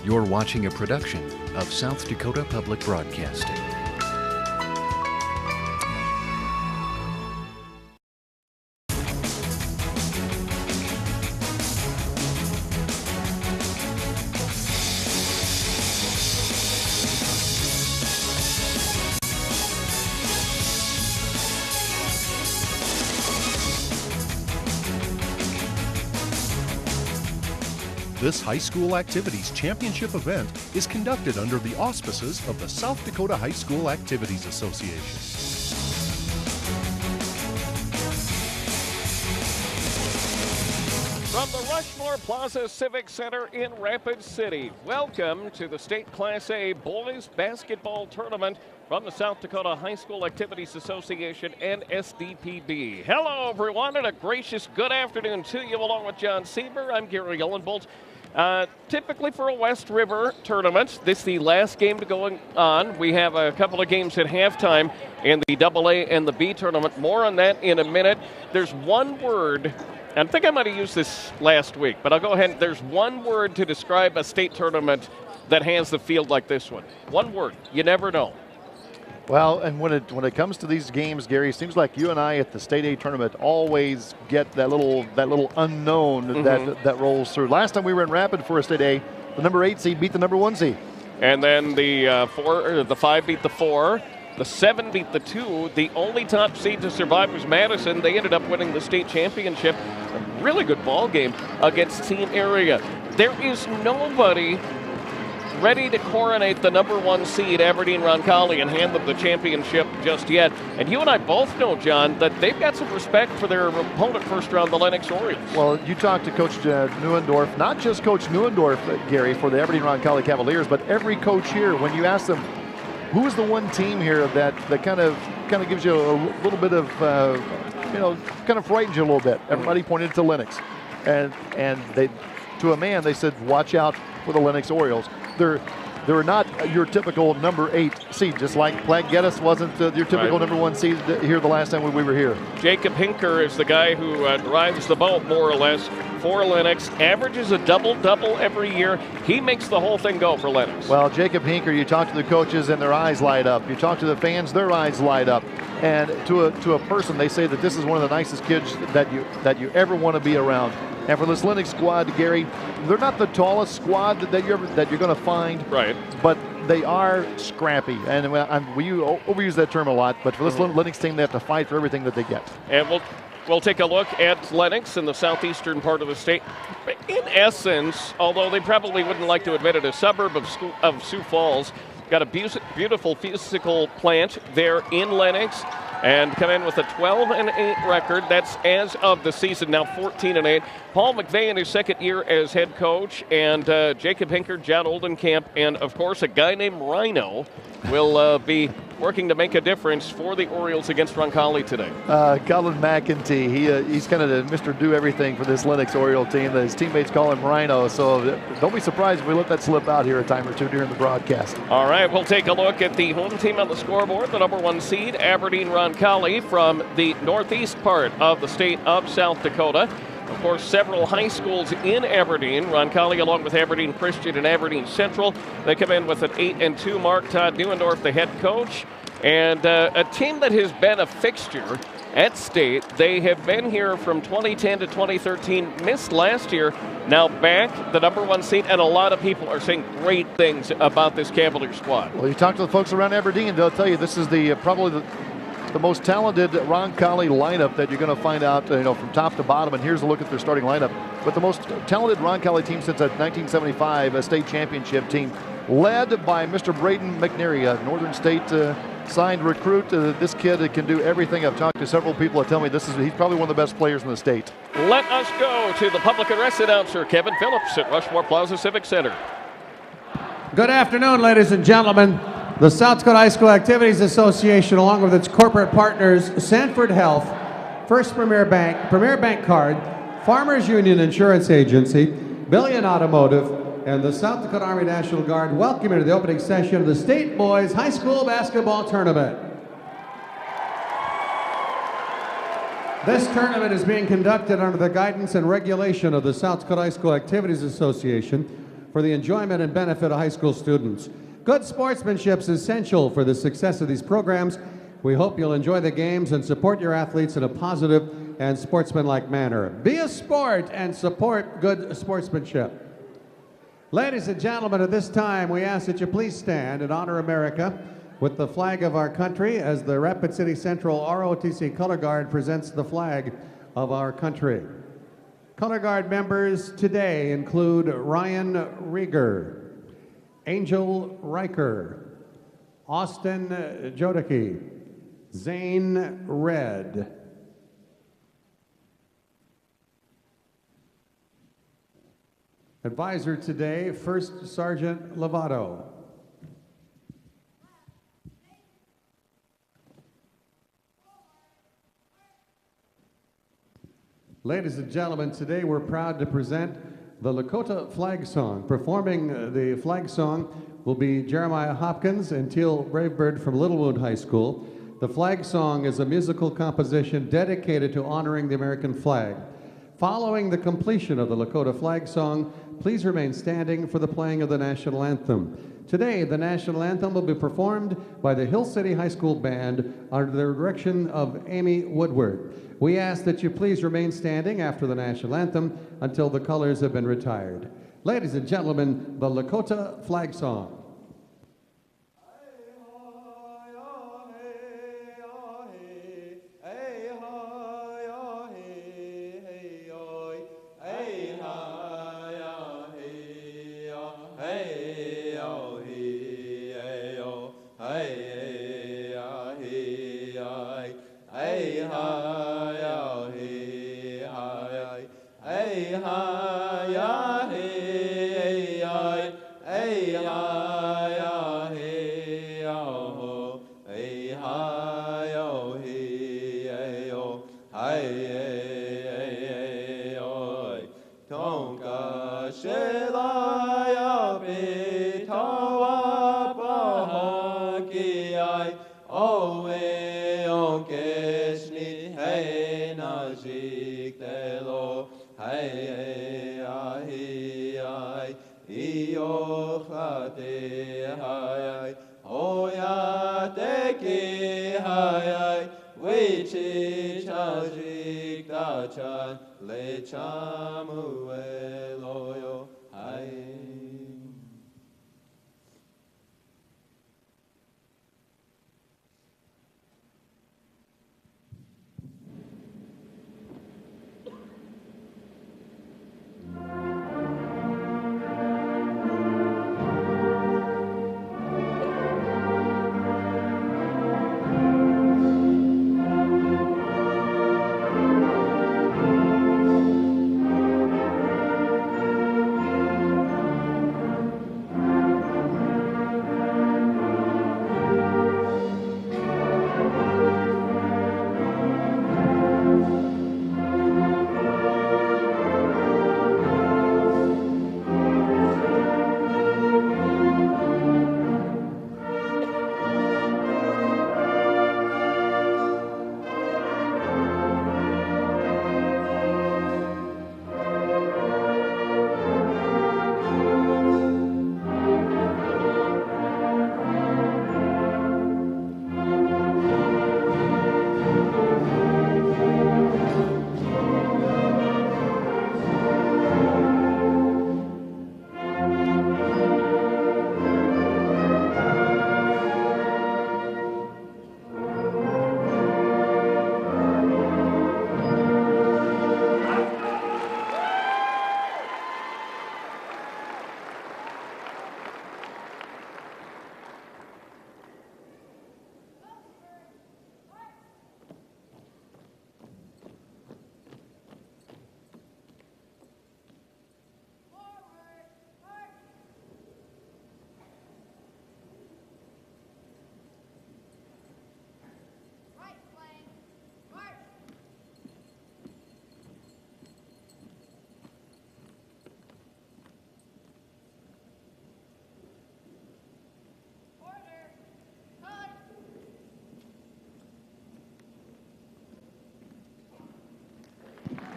You're watching a production of South Dakota Public Broadcasting. This high school activities championship event is conducted under the auspices of the South Dakota High School Activities Association. From the Rushmore Plaza Civic Center in Rapid City, welcome to the State Class A Boys Basketball Tournament from the South Dakota High School Activities Association and SDPB. Hello, everyone, and a gracious good afternoon to you, along with John Sieber. I'm Gary Ellenbolt. Typically for a West River tournament, this is the last game to go on. We have a couple of games at halftime in the AA and the B tournament. More on that in a minute. There's one word, and I think I might have used this last week, but I'll go ahead. There's one word to describe a state tournament that has the field like this one. One word. You never know. Well, and when it comes to these games, Gary, it seems like you and I at the State A tournament always get that little unknown that rolls through. Last time we were in Rapid for a State A, the number 8 seed beat the number 1 seed. And then the 5 beat the 4. The 7 beat the 2. The only top seed to survive was Madison. They ended up winning the state championship. A really good ball game against Team Area. There is nobody ready to coronate the number 1 seed, Aberdeen Roncalli, and hand them the championship just yet. And you and I both know, John, that they've got some respect for their opponent first round, the Lennox Orioles. Well, you talked to Coach Neuendorf, not just Coach Neuendorf, Gary, for the Aberdeen Roncalli Cavaliers, but every coach here, when you ask them, who is the one team here that kind of gives you a little bit of, kind of frightens you a little bit? Everybody pointed to Lennox. And they, to a man, they said, watch out for the Lennox Orioles. They're not your typical number 8 seed, just like Platte Geddes wasn't your typical number 1 seed here the last time we were here. Jacob Hinker is the guy who drives the boat, more or less, for Lennox. Averages a double-double every year. He makes the whole thing go for Lennox. Well, Jacob Hinker, you talk to the coaches and their eyes light up. You talk to the fans, their eyes light up. And to a person, they say that this is one of the nicest kids that you ever want to be around. And for this Lennox squad, Gary, they're not the tallest squad that you're going to find. Right. But they are scrappy. And we overuse that term a lot. But for this Lennox team, they have to fight for everything that they get. And we'll take a look at Lennox in the southeastern part of the state. In essence, although they probably wouldn't like to admit it, a suburb of Sioux Falls. Got a beautiful physical plant there in Lennox, and come in with a 12-8 record. That's as of the season, now 14-8. Paul McVeigh in his second year as head coach, and Jacob Hinker, John Oldenkamp, and of course a guy named Rhino will be working to make a difference for the Orioles against Roncalli today. Colin McEntee, he's kind of the Mr. Do-Everything for this Lennox Oriole team. His teammates call him Rhino, so don't be surprised if we let that slip out here a time or two during the broadcast. All right, we'll take a look at the home team on the scoreboard, the number 1 seed, Aberdeen Roncalli, from the northeast part of the state of South Dakota. Of course, several high schools in Aberdeen. Roncalli, along with Aberdeen Christian and Aberdeen Central, they come in with an 8-2 mark. Todd Neuendorf, the head coach, and a team that has been a fixture at state. They have been here from 2010 to 2013, missed last year, now back, the number 1 seed, and a lot of people are saying great things about this Cavalier squad. Well, you talk to the folks around Aberdeen, they'll tell you this is probably the most talented Roncalli lineup that you're going to find out, from top to bottom. And here's a look at their starting lineup. But the most talented Roncalli team since that 1975 state championship team, led by Mr. Braden McNary, a Northern State signed recruit. This kid can do everything. I've talked to several people that tell me he's probably one of the best players in the state. Let us go to the public address announcer, Kevin Phillips, at Rushmore Plaza Civic Center. Good afternoon, ladies and gentlemen. The South Dakota High School Activities Association, along with its corporate partners, Sanford Health, First Premier Bank Card, Farmers Union Insurance Agency, Billion Automotive, and the South Dakota Army National Guard, welcome you to the opening session of the State Boys High School Basketball Tournament. This tournament is being conducted under the guidance and regulation of the South Dakota High School Activities Association for the enjoyment and benefit of high school students. Good sportsmanship is essential for the success of these programs. We hope you'll enjoy the games and support your athletes in a positive and sportsmanlike manner. Be a sport and support good sportsmanship. Ladies and gentlemen, at this time, we ask that you please stand and honor America with the flag of our country as the Rapid City Central ROTC Color Guard presents the flag of our country. Color Guard members today include Ryan Rieger, Angel Riker, Austin Jodicki, Zane Red, advisor today, First Sergeant Lovato. Ladies and gentlemen, today we're proud to present the Lakota Flag Song. Performing the flag song will be Jeremiah Hopkins and Teal Bravebird from Littlewood High School. The flag song is a musical composition dedicated to honoring the American flag. Following the completion of the Lakota Flag Song, please remain standing for the playing of the national anthem. Today, the national anthem will be performed by the Hill City High School Band under the direction of Amy Woodward. We ask that you please remain standing after the national anthem until the colors have been retired. Ladies and gentlemen, the Lakota Flag Song.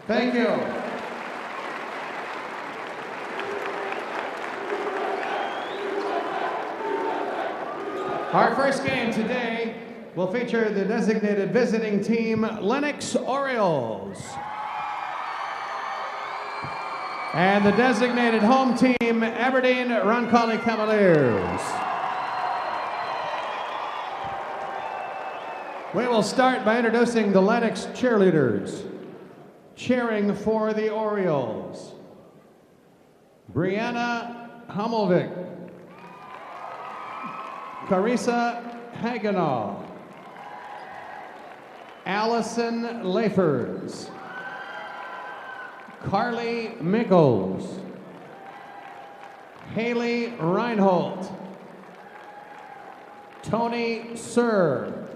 Thank you. Our first game today will feature the designated visiting team, Lennox Orioles. And the designated home team, Aberdeen Roncalli Cavaliers. We will start by introducing the Lennox cheerleaders. Cheering for the Orioles, Brianna Hamelvik, Carissa Hagenow, Allison Lafers, Carly Miggles, Haley Reinhold, Tony Sir,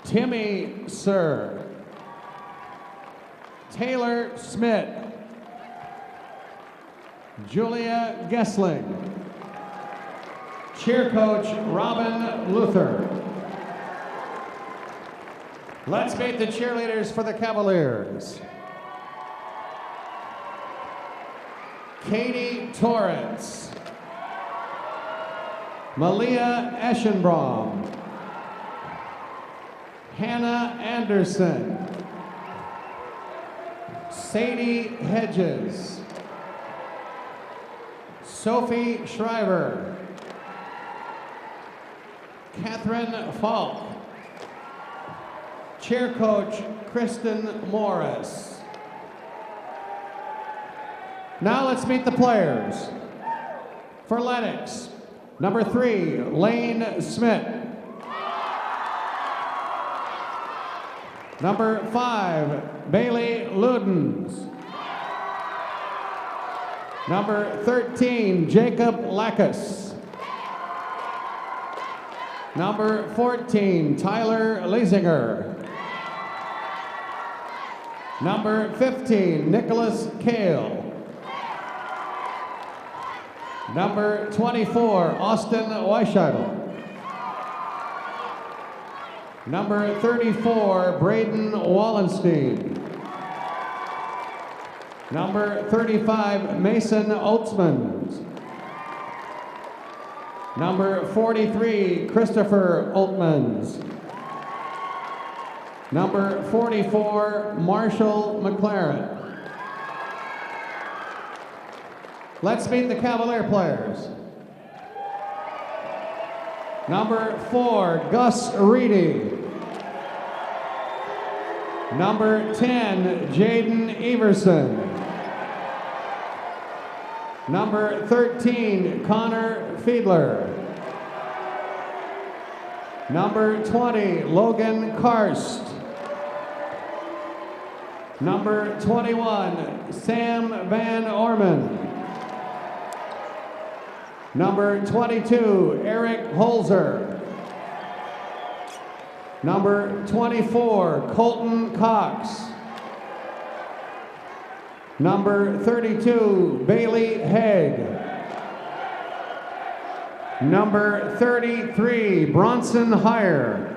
Timmy Sir, Taylor Smith, Julia Gessling, cheer coach Robin Luther. Let's meet the cheerleaders for the Cavaliers. Katie Torrance, Malia Eschenbrom, Hannah Anderson, Sadie Hedges, Sophie Shriver, Catherine Falk, cheer coach Kristen Morris. Now let's meet the players. For Lennox, number 3, Lane Smith. Number 5, Bailey Ludens. Number 13, Jacob Lackus. Number 14, Tyler Leisinger. Number 15, Nicholas Kale. Number 24, Austin Weisheitel. Number 34, Braden Wallenstein. Number 35, Mason Oltzman. Number 43, Christopher Oltmans. Number 44, Marshall McLaren. Let's meet the Cavalier players. Number 4, Gus Reedy. Number 10, Jaden Everson. Number 13, Connor Fiedler. Number 20, Logan Karst. Number 21, Sam Van Orman. Number 22, Eric Holzer. Number 24, Colton Cox. Number 32, Bailey Haig. Number 33, Bronson Heyer.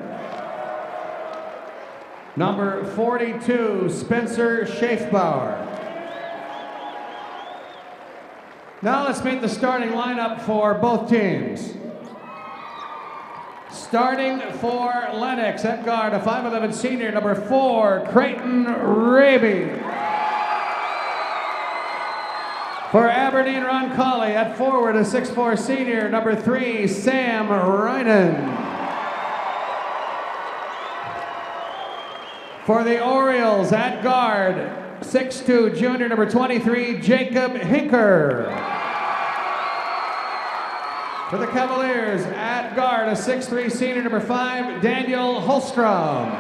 Number 42, Spencer Schaefbauer. Now let's meet the starting lineup for both teams. Starting for Lennox at guard, a 5'11" senior, number 4, Creighton Raby. For Aberdeen Roncalli at forward, a 6'4" senior, number 3, Sam Reinen. For the Orioles at guard, 6'2" junior, number 23, Jacob Hinker. For the Cavaliers at guard, a 6'3" senior, number 5, Daniel Holstrom.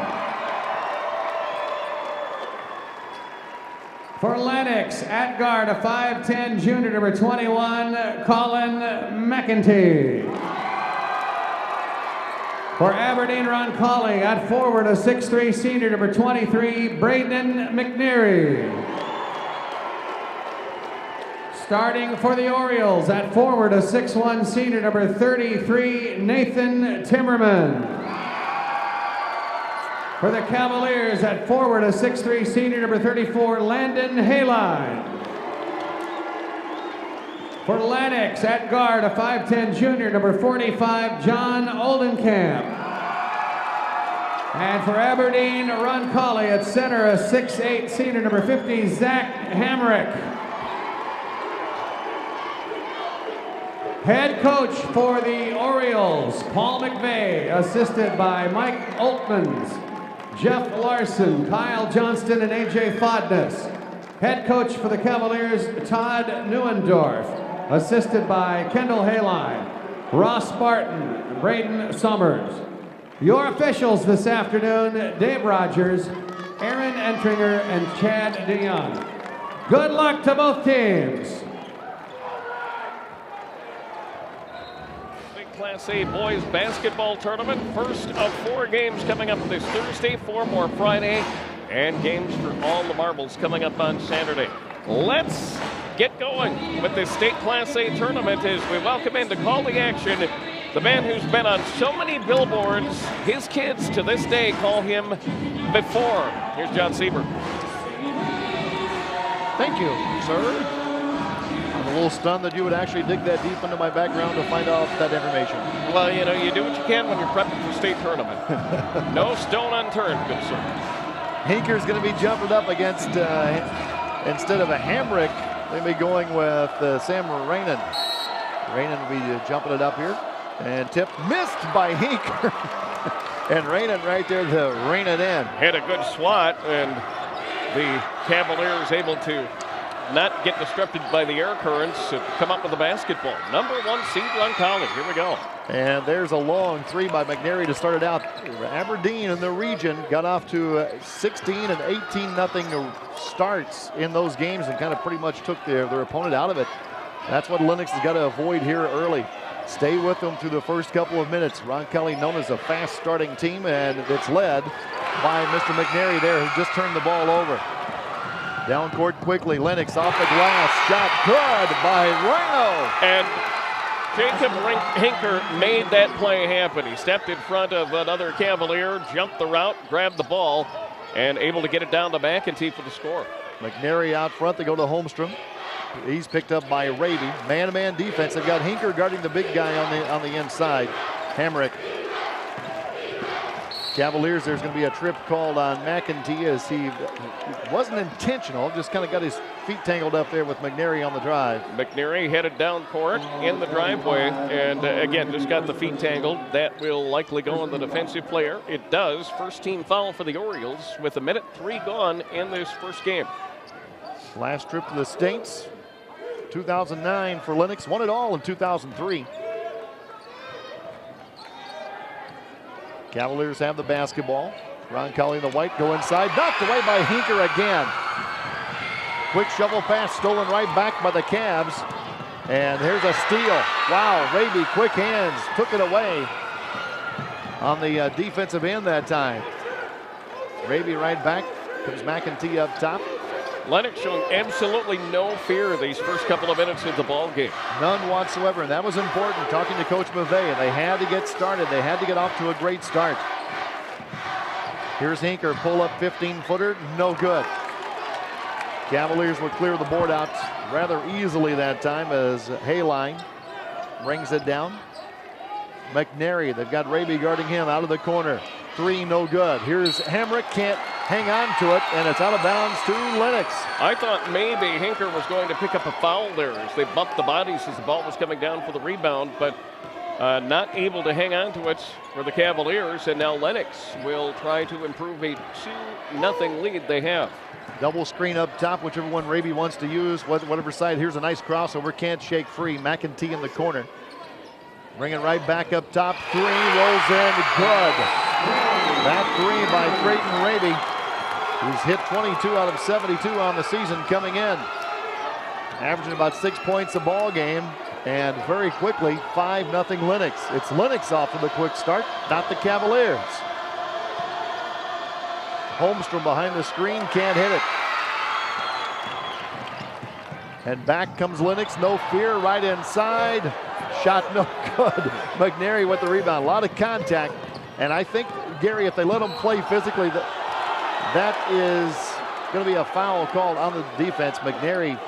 For Lennox at guard, a 5'10" junior, number 21, Colin McEntee. For Aberdeen Roncalli at forward, a 6'3" senior, number 23, Braden McNeary. Starting for the Orioles at forward, a 6'1" senior, number 33, Nathan Timmerman. For the Cavaliers at forward, a 6'3" senior, number 34, Landon Hayline. For Lennox at guard, a 5'10 junior, number 45, John Oldenkamp. And for Aberdeen, Roncalli at center, a 6'8 senior, number 50, Zach Hamrick. Head coach for the Orioles, Paul McVeigh, assisted by Mike Oltmans, Jeff Larson, Kyle Johnston, and AJ Fodness. Head coach for the Cavaliers, Todd Neuendorf, assisted by Kendall Hayline, Ross Barton, Braden Summers. Your officials this afternoon, Dave Rogers, Aaron Entringer, and Chad DeYoung. Good luck to both teams. Class A boys basketball tournament. First of 4 games coming up this Thursday, 4 more Friday, and games for all the marbles coming up on Saturday. Let's get going with this state Class A tournament as we welcome in to call the action the man who's been on so many billboards. His kids to this day call him Before. Here's John Sieber. Thank you, sir. I'm a little stunned that you would actually dig that deep into my background to find out that information. Well, you know, you do what you can when you're prepping for state tournament. No stone unturned, good sir. Hinker's going to be jumping up against, instead of a Hamrick, they'll be going with Sam Rainen. Rainen will be jumping it up here. And tip missed by Hinker. And Rainen right there to rein it in. Had a good swat, and the Cavaliers able to not get disrupted by the air currents to come up with the basketball. Number 1 seed Roncalli. Here we go. And there's a long 3 by McNary to start it out. Aberdeen in the region got off to 16 and 18-0 starts in those games and kind of pretty much took their opponent out of it. That's what Lennox has got to avoid here early. Stay with them through the first couple of minutes. Roncalli known as a fast starting team, and it's led by Mr. McNary there, who just turned the ball over. Down court quickly, Lennox off the glass, shot good by Rhino. And Jacob Hinker made that play happen. He stepped in front of another Cavalier, jumped the route, grabbed the ball, and able to get it down to McEntee for the score. McNary out front, they go to Holmstrom. He's picked up by Raby. Man-to-man defense. They've got Hinker guarding the big guy on the inside. Hamrick. Cavaliers, there's going to be a trip called on McEntee as he wasn't intentional, just kind of got his feet tangled up there with McNary on the drive. McNary headed down court in the driveway and again just got the feet tangled. That will likely go on the defensive player. It does. First team foul for the Orioles with 1:03 gone in this first game. Last trip to the States, 2009 for Lennox, won it all in 2003. Cavaliers have the basketball. Roncalli in the white go inside, knocked away by Hinker again. Quick shovel pass stolen right back by the Cavs. And here's a steal. Wow, Raby, quick hands, took it away on the defensive end that time. Raby right back, comes McEntee up top. Lennox showing absolutely no fear these first couple of minutes of the ball game. None whatsoever, and that was important. Talking to Coach McVeigh, and they had to get started. They had to get off to a great start. Here's Hinker, pull up 15-footer, no good. Cavaliers will clear the board out rather easily that time as Hayline brings it down. McNary, they've got Raby guarding him out of the corner. 3, no good. Here's Hamrick, can't hang on to it, and it's out of bounds to Lennox. I thought maybe Hinker was going to pick up a foul there as they bumped the bodies as the ball was coming down for the rebound, but not able to hang on to it for the Cavaliers, and now Lennox will try to improve a 2-0 lead they have. Double screen up top, whichever one Raby wants to use, whatever side. Here's a nice crossover, can't shake free. McEntee in the corner. Bring it right back up top. 3 rolls in, good. That 3 by Creighton Raby, who's hit 22 out of 72 on the season coming in. Averaging about 6 points a ball game, and very quickly, 5-0 Lennox. It's Lennox off with a quick start, not the Cavaliers. Holmstrom behind the screen, can't hit it. And back comes Lennox, no fear, right inside. Shot no good. McNary with the rebound. A lot of contact. And I think, Gary, if they let them play physically, that is going to be a foul called on the defense. McNary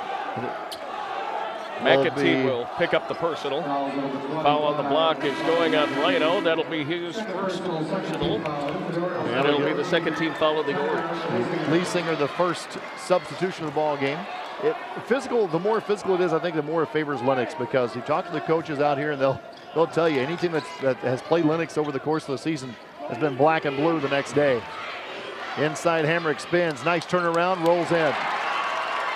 McAtee will pick up the personal. Foul on the block is going on Rhino. That'll be his first personal. And it'll be the second team foul of the Orioles. Leesinger, the first substitution of the ball game. The more physical it is, I think the more it favors Lennox, because you talk to the coaches out here and they'll tell you any team that has played Lennox over the course of the season has been black and blue the next day. Inside, Hamrick spins, nice turnaround, rolls in.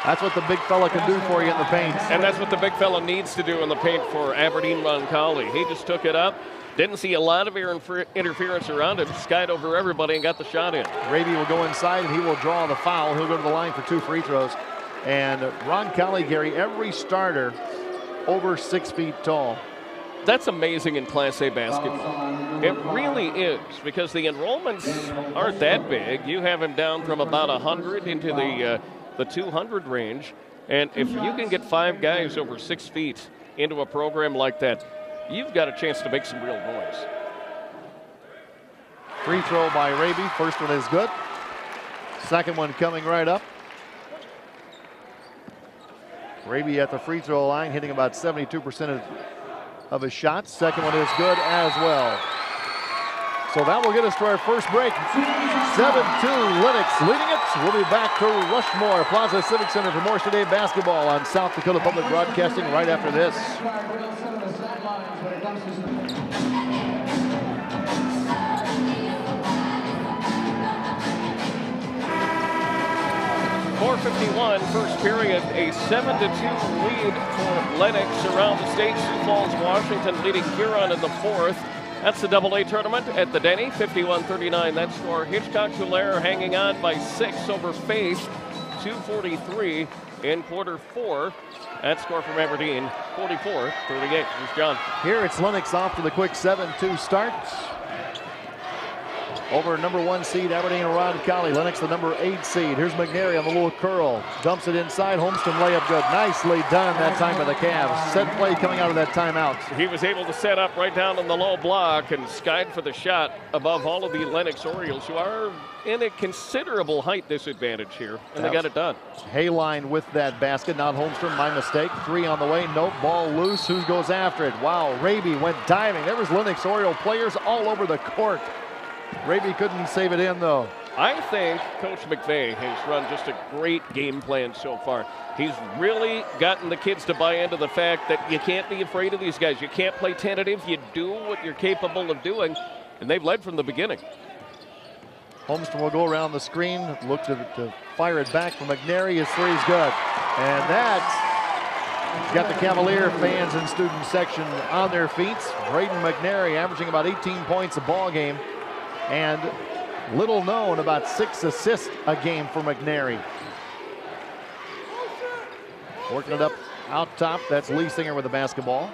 That's what the big fella can do for you in the paint. And that's what the big fella needs to do in the paint for Aberdeen Roncalli. He just took it up. Didn't see a lot of interference around him. Skied over everybody and got the shot in. Raby will go inside and he will draw the foul. He'll go to the line for 2 free throws. And Roncalli, Gary, every starter over 6 feet tall. That's amazing in Class A basketball. It really is, because the enrollments aren't that big. You have him down from about 100 into the 200 range. And if you can get 5 guys over 6 feet into a program like that, you've got a chance to make some real noise. Free throw by Raby. First one is good. Second one coming right up. Raby at the free throw line, hitting about 72% of his shots. Second one is good as well. So that will get us to our first break. 7-2, Lennox leading it. We'll be back to Rushmore Plaza Civic Center for more today basketball on South Dakota Public Broadcasting right after this. 4:51, first period, a 7-2 lead for Lennox around the state. Sioux Falls, Washington leading Huron in the 4th. That's the AA tournament at the Denny, 51-39. That score. Hitchcock-Tulare hanging on by 6 over Faith, 2:43 in quarter 4. That score from Aberdeen, 44-38. Here's John. Here it's Lennox off to the quick 7-2 start. Over number 1 seed Aberdeen Roncalli. Lennox the number 8 seed. Here's McNary on the little curl. Dumps it inside. Holmstrom layup good. Nicely done that time by the Cavs. Set play coming out of that timeout. He was able to set up right down in the low block and skied for the shot above all of the Lennox Orioles, who are in a considerable height disadvantage here, and they got it done. Hayline with that basket, not Holmstrom, my mistake. 3 on the way, nope, ball loose. Who goes after it? Wow, Raby went diving. There was Lennox Oriole players all over the court. Raby couldn't save it in, though. I think Coach McVeigh has run just a great game plan so far. He's really gotten the kids to buy into the fact that you can't be afraid of these guys. You can't play tentative. You do what you're capable of doing, and they've led from the beginning. Holmstrom will go around the screen, look to fire it back from McNary. His 3 is good. And that's got the Cavalier fans and student section on their feet. Braden McNary averaging about 18 points a ball game. And little known, about 6 assists a game for McNary. Working it up out top, that's Leesinger with the basketball.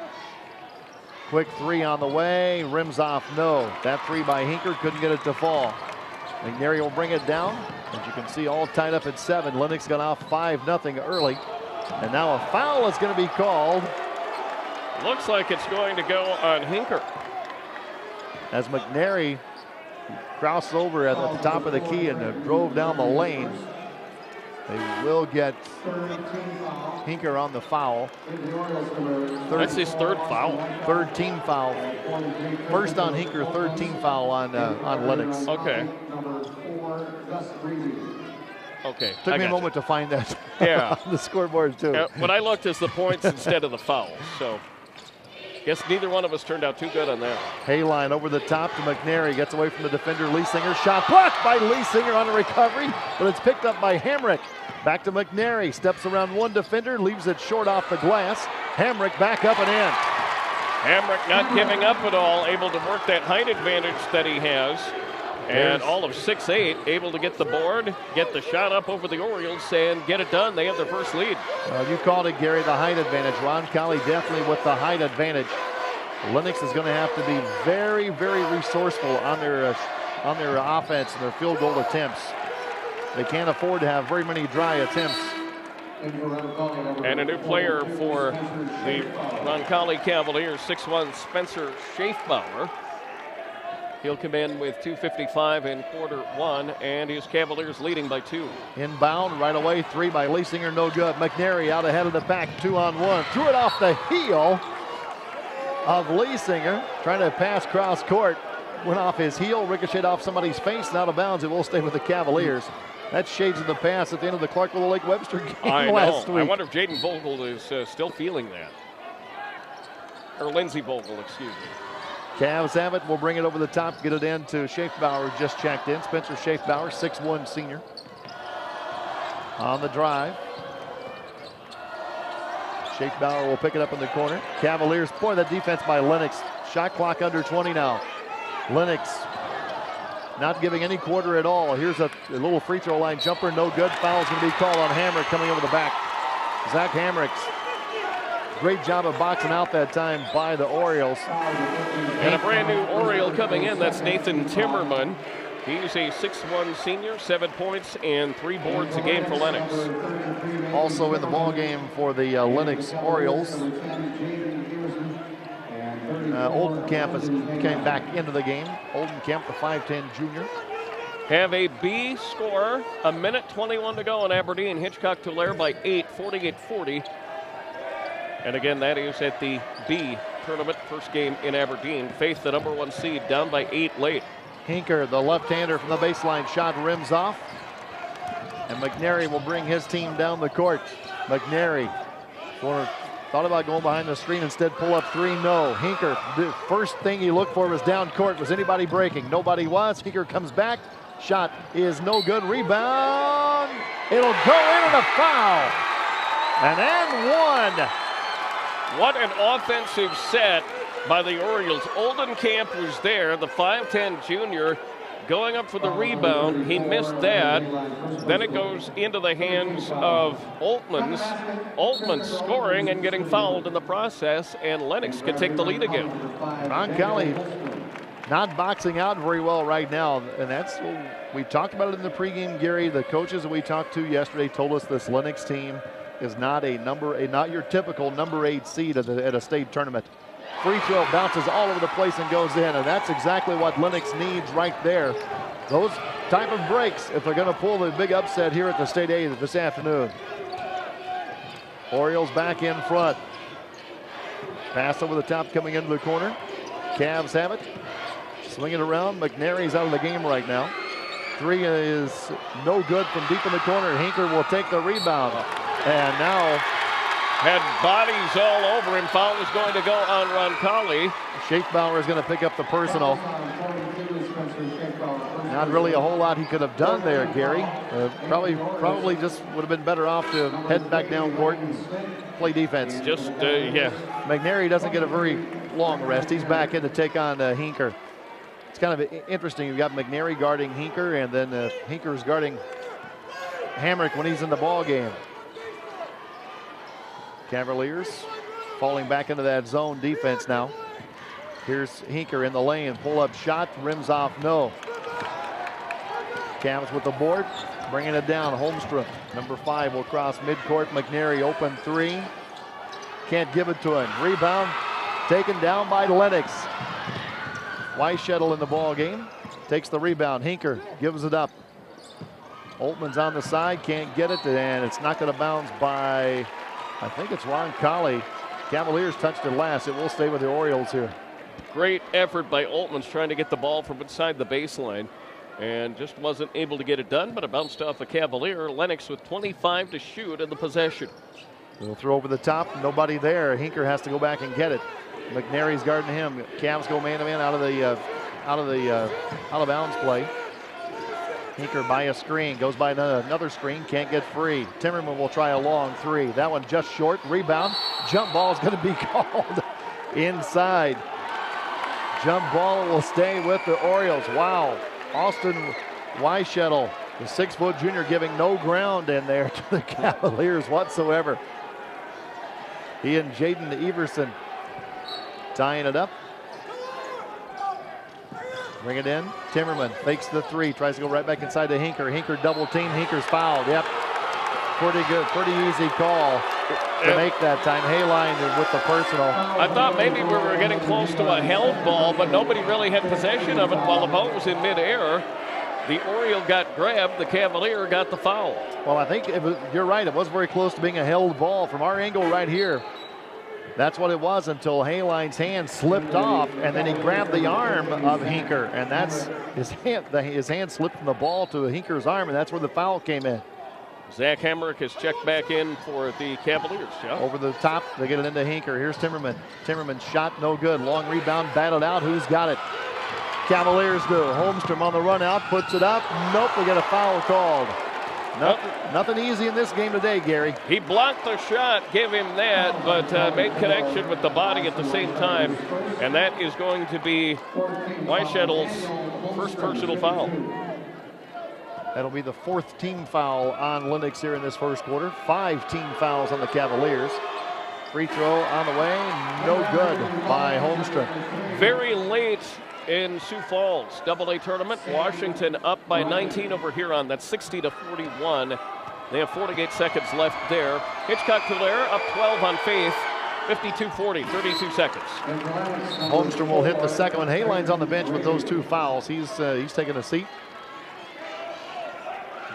Quick 3 on the way, rims off, no. That 3 by Hinker, couldn't get it to fall. McNary will bring it down. As you can see, all tied up at 7. Lennox got off 5-0 early. And now a foul is going to be called. Looks like it's going to go on Hinker. As McNary crossed over at the top of the key and drove down the lane. They will get Hinker on the foul. That's his 3rd foul. 3rd team foul. First on Hinker, 3rd team foul on Lennox. Okay. Okay. Took me a moment to find that on the scoreboard too. What I looked is the points instead of the foul. So guess neither one of us turned out too good on that. Hayline over the top to McNary. Gets away from the defender. Leesinger. Shot blocked by Leesinger on a recovery, but it's picked up by Hamrick. Back to McNary. Steps around one defender. Leaves it short off the glass. Hamrick back up and in. Hamrick not giving up at all. Able to work that height advantage that he has. And all of 6'8", able to get the board, get the shot up over the Orioles, and get it done. They have their first lead. You called it, Gary, the height advantage. Roncalli definitely with the height advantage. Lennox is going to have to be very, very resourceful on their offense and their field goal attempts. They can't afford to have very many dry attempts. And a new player for the Roncalli Cavaliers, 6'1", Spencer Schaefbauer. He'll come in with 2:55 in quarter one, and his Cavaliers leading by 2. Inbound, right away, 3 by Leisinger, no good. McNary out ahead of the pack, 2-on-1. Threw it off the heel of Leisinger, trying to pass cross court. Went off his heel, ricocheted off somebody's face, and out of bounds. It will stay with the Cavaliers. That shades of the pass at the end of the Clark-Willow Lake Webster game last week. I wonder if Jaden Vogel is still feeling that. Or Lindsey Vogel, excuse me. Cavs have it. We'll bring it over the top, get it in to Schaefbauer, who just checked in. Spencer Schaefbauer, 6'1" senior. On the drive. Schaefbauer will pick it up in the corner. Cavaliers, boy, that defense by Lennox. Shot clock under 20 now. Lennox not giving any quarter at all. Here's a little free throw line jumper, no good. Foul's going to be called on Hamrick coming over the back. Zach Hamrick's great job of boxing out that time by the Orioles. And a brand new Oriole coming in, that's Nathan Timmerman. He's a 6'1" senior, 7 points and 3 boards a game for Lennox. Also in the ball game for the Lennox Orioles, Oldenkamp came back into the game. Oldenkamp, the 5'10" junior. Have a B score, a minute 21 to go in Aberdeen. Hitchcock-Tulare by 8, 48-40. And again, that is at the B tournament, first game in Aberdeen. Faith, the #1 seed, down by 8 late. Hinker, the left-hander from the baseline shot, rims off. And McNary will bring his team down the court. McNary thought about going behind the screen, instead pull up 3, no. Hinker, the first thing he looked for was down court. Was anybody breaking? Nobody was. Hinker comes back. Shot is no good. Rebound. It'll go in and a foul. And 1. What an offensive set by the Orioles. Oldenkamp was there, the 5'10" junior, going up for the rebound. He missed that. Then it goes into the hands of Altman's. Altman's scoring and getting fouled in the process, and Lennox can take the lead again. Roncalli not boxing out very well right now, and that's, we talked about it in the pregame, Gary. The coaches that we talked to yesterday told us this Lennox team is not not your typical number 8 seed at a state tournament. Free throw bounces all over the place and goes in, and that's exactly what Lennox needs right there. Those type of breaks if they're going to pull the big upset here at the State A this afternoon. Orioles back in front. Pass over the top coming into the corner. Cavs have it. Swing it around. McNary's out of the game right now. 3 is no good from deep in the corner. Hinker will take the rebound. And now had bodies all over him. Foul is going to go on Roncalli. Schaefbauer is going to pick up the personal. Not really a whole lot he could have done there, Gary. Probably just would have been better off to head back down court and play defense. Yeah. McNary doesn't get a very long rest. He's back in to take on Hinker. It's kind of interesting. You've got McNary guarding Hinker, and then Hinker's guarding Hamrick when he's in the ball game. Cavaliers falling back into that zone defense now. Here's Hinker in the lane, pull-up shot, rims off, no. Cavs with the board, bringing it down. Holmstrom, number 5, will cross midcourt. McNary open 3, can't give it to him. Rebound taken down by Lennox. Weishettle in the ball game, takes the rebound. Hinker gives it up. Oltman's on the side, can't get it, and it's not going to bounce by, I think it's Roncalli. Cavaliers touched it last. It will stay with the Orioles here. Great effort by Oltman's trying to get the ball from inside the baseline and just wasn't able to get it done, but it bounced off a Cavalier. Lennox with 25 to shoot in the possession. They'll throw over the top, nobody there. Hinker has to go back and get it. McNary's guarding him. Cavs go man-to-man out of bounds play. Hinker by a screen, goes by another screen, can't get free. Timmerman will try a long 3. That one just short. Rebound. Jump ball is going to be called inside. Jump ball will stay with the Orioles. Wow. Austin Weishettle, the 6-foot junior, giving no ground in there to the Cavaliers whatsoever. He and Jaden Everson tying it up. Bring it in. Timmerman fakes the 3, tries to go right back inside to Hinker. Hinker double team. Hinker's fouled. Yep. Pretty good, pretty easy call. to make that time. Hayline with the personal. I thought maybe we were getting close to a held ball, but nobody really had possession of it while the ball was in midair. The Oriole got grabbed, the Cavalier got the foul. Well, I think you're right. It was very close to being a held ball from our angle right here. That's what it was until Hayline's hand slipped off, and then he grabbed the arm of Hinker, and that's his hand slipped from the ball to Hinker's arm, and that's where the foul came in. Zach Hamrick has checked back in for the Cavaliers. Yeah. Over the top, they get it into Hinker. Here's Timmerman. Timmerman shot no good. Long rebound, batted out. Who's got it? Cavaliers do. Holmstrom on the run out, puts it up. Nope, we get a foul called. Nothing easy in this game today, Gary. He blocked the shot, gave him that, but made connection with the body at the same time. And that is going to be Weishedel's first personal foul. That'll be the 4th team foul on Lennox here in this first quarter. 5 team fouls on the Cavaliers. Free throw on the way, no good by Holmstrom. Very late in Sioux Falls AA tournament. Washington up by 19 over Huron. That's 60-41. They have 48 seconds left there. Hitchcock-Tulare up 12 on Faith. 52-40, 32 seconds. Holmstrom will hit the second one. Hayline's on the bench with those 2 fouls. He's taking a seat.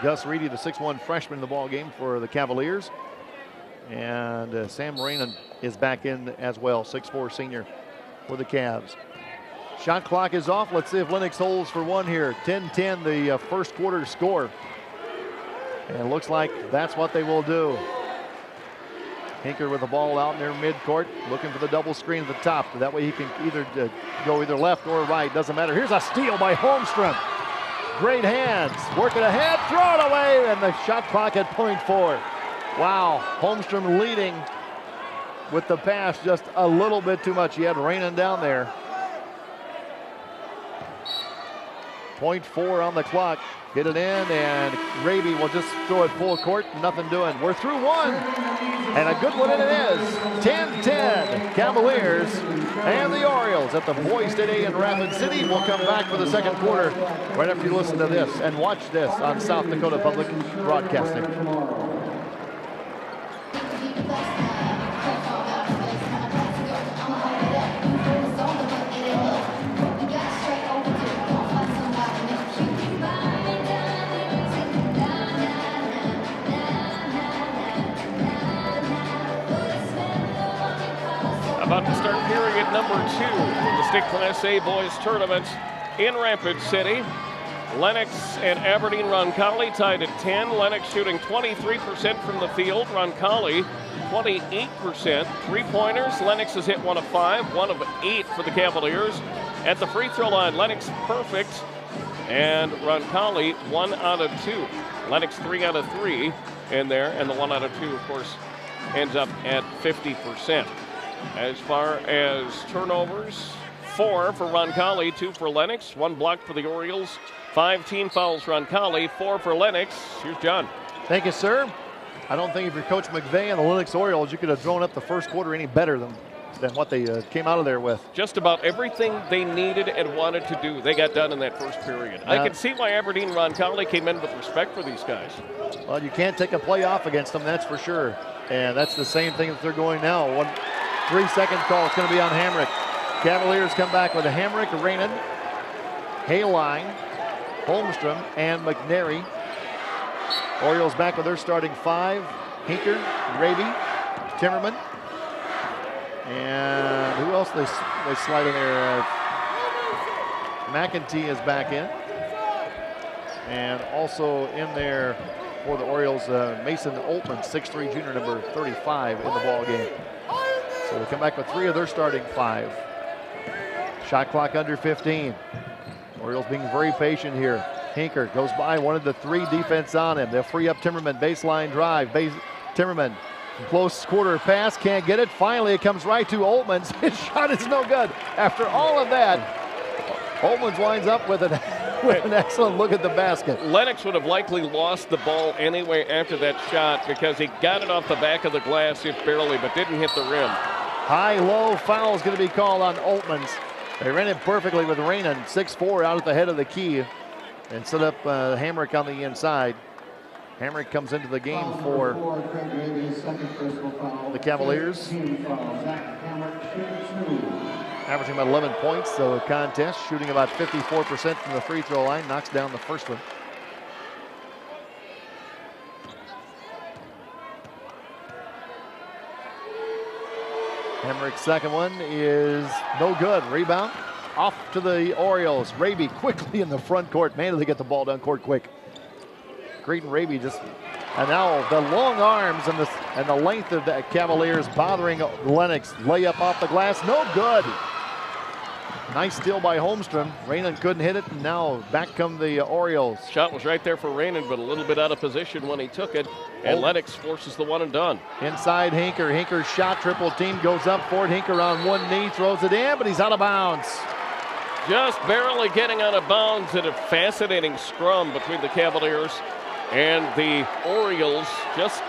Gus Reedy, the 6'1" freshman in the ball game for the Cavaliers. And Sam Rainen is back in as well, 6'4" senior for the Cavs. Shot clock is off. Let's see if Lennox holds for one here. 10-10 the first quarter score. And it looks like that's what they will do. Hinker with the ball out near midcourt, looking for the double screen at the top. That way he can go either left or right. Doesn't matter. Here's a steal by Holmstrom. Great hands. Working ahead, throw it away, and the shot clock at .4. Wow, Holmstrom leading with the pass just a little bit too much. He had Rainen down there. .4 on the clock. Get it in, and Raby will just throw it full court. Nothing doing. We're through one, and a good one it is. 10-10, Cavaliers and the Orioles at the Boys Today in Rapid City. We'll come back for the second quarter right after you listen to this and watch this on South Dakota Public Broadcasting. About to start period number 2 of the State Class A Boys Tournament in Rapid City. Lennox and Aberdeen Roncalli tied at 10. Lennox shooting 23% from the field. Roncalli 28%. 3-pointers. Lennox has hit 1 of 5, 1 of 8 for the Cavaliers. At the free throw line, Lennox perfect, and Roncalli 1 out of 2. Lennox 3 out of 3 in there, and the 1 out of 2, of course, ends up at 50%. As far as turnovers, 4 for Roncalli, 2 for Lennox, 1 blocked for the Orioles, 5 team fouls Roncalli, 4 for Lennox. Here's John. Thank you, sir. I don't think if you're Coach McVeigh and the Lennox Orioles, you could have thrown up the first quarter any better than what they came out of there with. Just about everything they needed and wanted to do, they got done in that first period. I can see why Aberdeen Roncalli came in with respect for these guys. Well, you can't take a play off against them, that's for sure. And that's the same thing that they're going now. 3-second call. It's going to be on Hamrick. Cavaliers come back with a Hamrick, Rainen, Hayline, Holmstrom, and McNary. Orioles back with their starting 5. Hinker, Raby, Timmerman. And who else they slide in there? McEntee is back in. And also in there for the Orioles, Mason Oltman, 6'3", junior, number 35 in the ball game. So they come back with 3 of their starting 5. Shot clock under 15. Orioles being very patient here. Hinker goes by, wanted the 3 defense on him. They'll free up Timmerman, baseline drive. Timmerman, close quarter pass, can't get it. Finally, it comes right to Oltman's. His shot is no good. After all of that, Oltman's winds up with an excellent look at the basket. Lennox would have likely lost the ball anyway after that shot because he got it off the back of the glass, if barely, but didn't hit the rim. High-low foul is going to be called on Oltman's. They ran it perfectly with Rainen, 6'4", out at the head of the key, and set up Hamrick on the inside. Hamrick comes into the game for the Cavaliers. Averaging about 11 points, so a contest, shooting about 54% from the free throw line, knocks down the first one. Hamrick's second one is no good. Rebound off to the Orioles. Raby quickly in the front court. Man, did they get the ball down court quick. Creighton Raby just, and now the long arms and the length of the Cavaliers bothering Lennox. Layup off the glass, no good. Nice steal by Holmstrom. Rainen couldn't hit it, and now back come the Orioles. Shot was right there for Rainen, but a little bit out of position when he took it, and Lennox forces the one and done. Inside Hinker. Hinker's shot, triple team, goes up for it. Hinker on one knee, throws it in, but he's out of bounds. Just barely getting out of bounds in a fascinating scrum between the Cavaliers and the Orioles. Just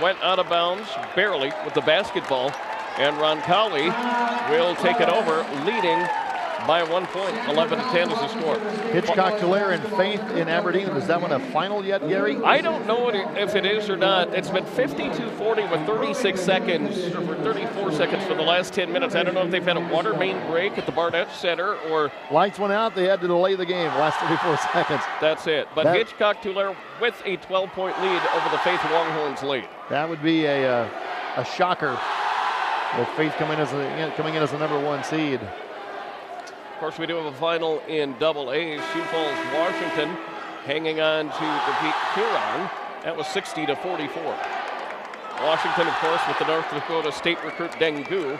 went out of bounds barely with the basketball. And Roncalli will take it over, leading by 1 point. 11-10 is the score. Hitchcock-Tulare and Faith in Aberdeen. Is that one a final yet, Gary? I don't know if it is or not. It's been 52-40 with 36 seconds, or 34 seconds for the last 10 minutes. I don't know if they've had a water main break at the Barnett Center or... Lights went out. They had to delay the game last 34 seconds. That's it. But Hitchcock-Tulare with a 12-point lead over the Faith Longhorns lead. That would be a shocker. With Faith coming in as the #1 seed. Of course, we do have a final in AA. Sioux Falls, Washington, hanging on to defeat Huron. That was 60-44. Washington, of course, with the North Dakota State recruit Dengu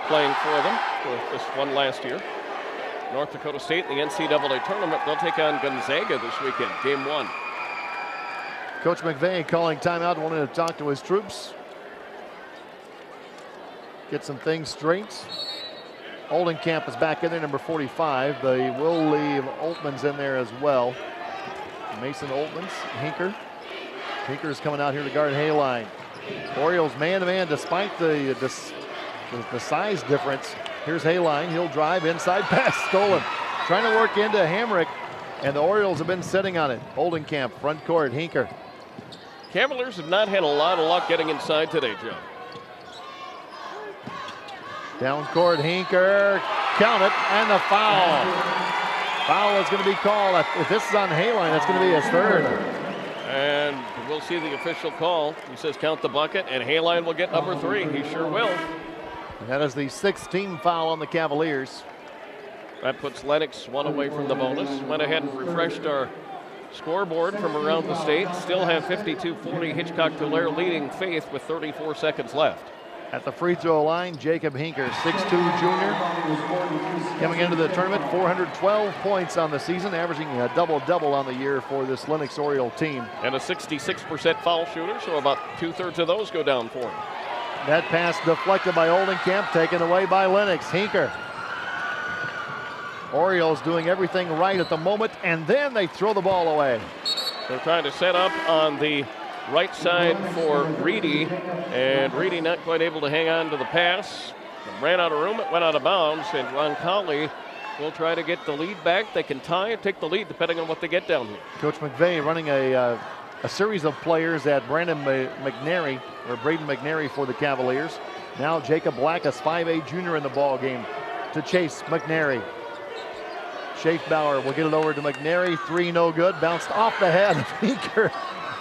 playing for them. This one last year. North Dakota State in the NCAA tournament. They'll take on Gonzaga this weekend, game 1. Coach McVeigh calling timeout, wanting to talk to his troops. Get some things straight. Oldenkamp is back in there, number 45. They will leave Oltmans in there as well. Mason Oltmans, Hinker. Hinker is coming out here to guard Hayline. Orioles man-to-man despite the size difference. Here's Hayline, he'll drive, inside pass stolen. Trying to work into Hamrick, and the Orioles have been sitting on it. Oldenkamp, front court, Hinker. Cavaliers have not had a lot of luck getting inside today, Joe. Down court, Hinker, count it, and the foul. Foul is going to be called. If this is on Hayline, that's going to be his third. And we'll see the official call. He says count the bucket, and Hayline will get number 3. He sure will. And that is the 6th team foul on the Cavaliers. That puts Lennox one away from the bonus. Went ahead and refreshed our scoreboard from around the state. Still have 52-40 Hitchcock-Tulare leading Faith with 34 seconds left. At the free throw line, Jacob Hinker, 6'2 junior. Coming into the tournament, 412 points on the season, averaging a double-double on the year for this Lennox Oriole team. And a 66% foul shooter, so about 2/3 of those go down for him. That pass deflected by Oldenkamp, taken away by Lennox. Hinker. Orioles doing everything right at the moment, and then they throw the ball away. They're trying to set up on the right side for Reedy, and Reedy not quite able to hang on to the pass. Ran out of room, it went out of bounds, and Roncalli will try to get the lead back. They can tie and take the lead depending on what they get down here. Coach McVeigh running a series of players at Braden McNary for the Cavaliers. Now Jacob Blackus, 5'8 junior in the ball game to chase McNary. Schaefbauer will get it over to McNary. 3 no good, bounced off the head of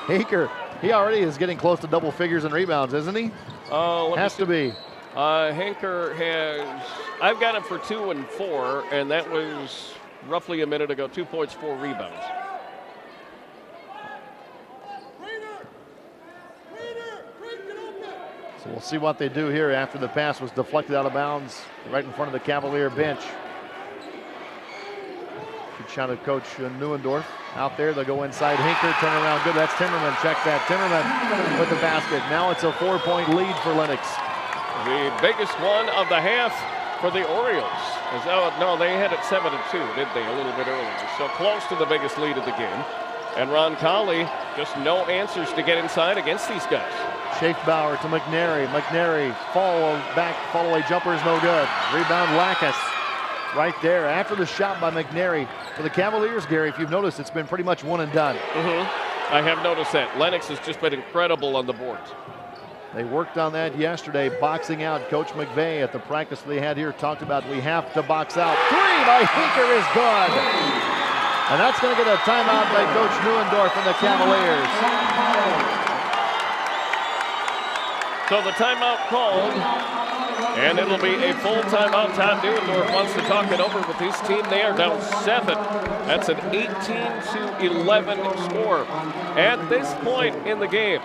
Hinker. He already is getting close to double figures in rebounds, isn't he? Has to be. Hinker has, I've got him for 2 and 4, and that was roughly a minute ago. 2 points, 4 rebounds. So we'll see what they do here after the pass was deflected out of bounds right in front of the Cavalier bench. Good shot of Coach Neuendorf. Out there, they'll go inside. Hinker, turn around, good. That's Timmerman. Check that. Timmerman with the basket. Now it's a 4-point lead for Lennox. The biggest one of the half for the Orioles. No, they had it 7-2, didn't they, a little bit earlier? So close to the biggest lead of the game. And Roncalli, just no answers to get inside against these guys. Schaefbauer to McNary. McNary, fall away jumper is no good. Rebound Lackas. Right there after the shot by McNary. For the Cavaliers, Gary, if you've noticed, it's been pretty much one and done. I have noticed that. Lennox has just been incredible on the boards. They worked on that yesterday, boxing out. Coach McVeigh at the practice they had here talked about we have to box out. 3 by Hinker is good. And that's going to get a timeout by Coach Neuendorf and the Cavaliers. So the timeout called, and it'll be a full timeout. Todd Neuendorf wants to talk it over with his team. They are down 7. That's an 18-11 score. At this point in the game,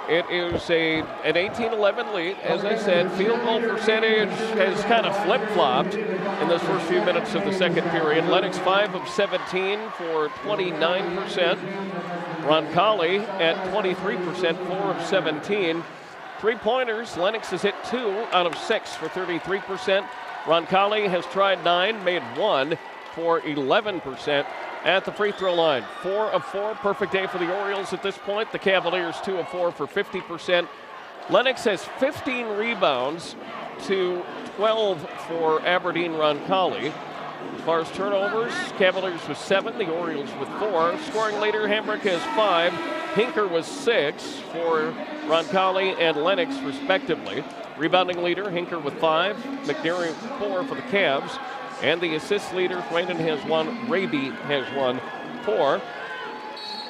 it is an 18-11 lead. As I said, field goal percentage has kind of flip-flopped in those first few minutes of the second period. Lennox 5 of 17 for 29%. Roncalli at 23%, 4 of 17. Three-pointers, Lennox has hit 2 out of 6 for 33%. Roncalli has tried 9, made 1 for 11%. At the free throw line, 4 of 4, perfect day for the Orioles at this point. The Cavaliers 2 of 4 for 50%. Lennox has 15 rebounds to 12 for Aberdeen Roncalli. As far as turnovers, Cavaliers with 7, the Orioles with 4. Scoring leader, Hamrick has 5. Hinker was 6 for Roncalli and Lennox respectively. Rebounding leader, Hinker with 5. McNary 4 for the Cavs. And the assist leader, Waynon has 1, Raby has 1 for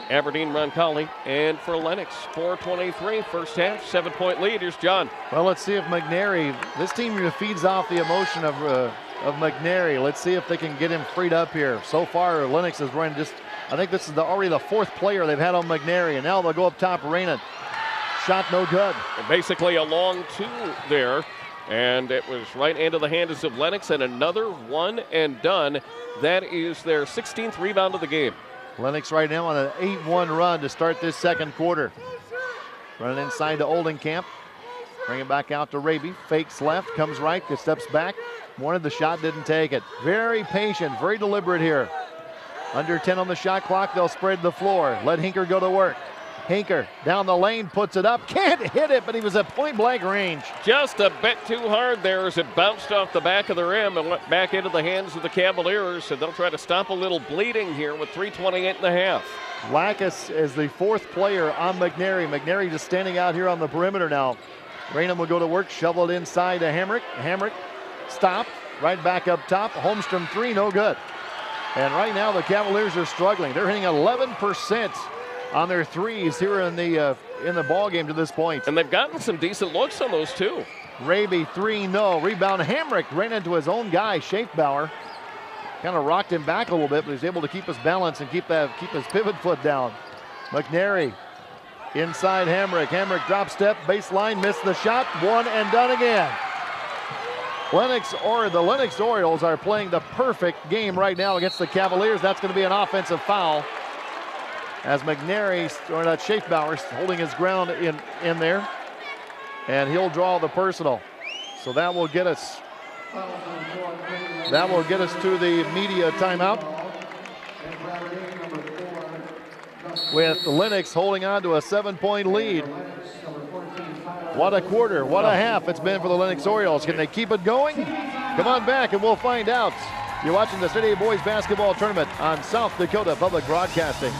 Aberdeen Roncalli. And for Lennox, 4:23 first half, 7-point lead. Here's John. Well, let's see if McNary, this team feeds off the emotion of McNary. Let's see if they can get him freed up here. So far, Lennox is running just, I think this is already the 4th player they've had on McNary. And now they'll go up top, Rainen. Shot no good. And basically a long 2 there. And it was right into the hands of Lennox, and another one and done. That is their 16th rebound of the game. Lennox right now on an 8-1 run to start this second quarter. Running inside to Oldenkamp. Bring it back out to Raby. Fakes left, comes right, steps back. Wanted the shot, didn't take it. Very patient, very deliberate here. Under 10 on the shot clock, they'll spread the floor. Let Hinker go to work. Hinker down the lane, puts it up, can't hit it, but he was at point-blank range. Just a bit too hard there as it bounced off the back of the rim and went back into the hands of the Cavaliers, and they'll try to stop a little bleeding here with 3:28 and a half. Lacus is the 4th player on McNary. McNary just standing out here on the perimeter now. Raynham will go to work, shovel it inside to Hamrick. Hamrick stopped, right back up top. Holmstrom 3, no good. And right now the Cavaliers are struggling. They're hitting 11% on their threes here in the ball game to this point. And they've gotten some decent looks on those too. Raby 3, no. Rebound, Hamrick ran into his own guy, Schaefbauer. Kind of rocked him back a little bit, but he's able to keep his balance and keep his pivot foot down. McNary inside Hamrick. Hamrick drop step, baseline, missed the shot. 1 and done again. The Lennox Orioles are playing the perfect game right now against the Cavaliers. That's going to be an offensive foul. As McNary, or not, Schaefbauer holding his ground in there. And he'll draw the personal. So that will get us to the media timeout. With Lennox holding on to a 7-point lead. What a quarter, what a half it's been for the Lennox Orioles. Can they keep it going? Come on back and we'll find out. You're watching the City Boys Basketball Tournament on South Dakota Public Broadcasting.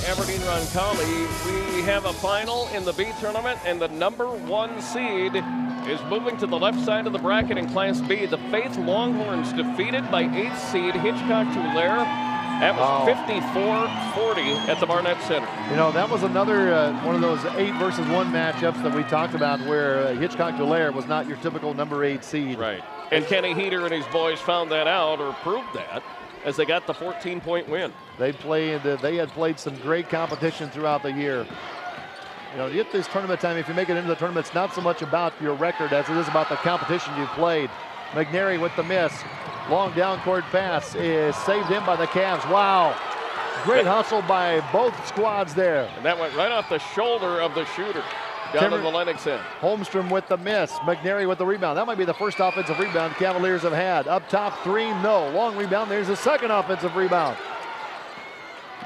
Aberdeen Roncalli. We have a final in the B tournament, and the number 1 seed is moving to the left side of the bracket in Class B. The Faith Longhorns defeated by 8th seed Hitchcock-Tulare. That was 54-40 at the Barnett Center. You know, that was another one of those 8 versus 1 matchups that we talked about where Hitchcock-Tulare was not your typical number 8 seed. Right. And Kenny Heater and his boys found that out, or proved that, as they got the 14-point win. They had played some great competition throughout the year. You know, get this tournament time, if you make it into the tournament, it's not so much about your record as it is about the competition you've played. McNary with the miss. Long down court pass is saved in by the Cavs. Wow. Great hustle by both squads there. And that went right off the shoulder of the shooter down in the Lennox end. Holmstrom with the miss. McNary with the rebound. That might be the first offensive rebound the Cavaliers have had. Up top 3, no. Long rebound. There's the second offensive rebound.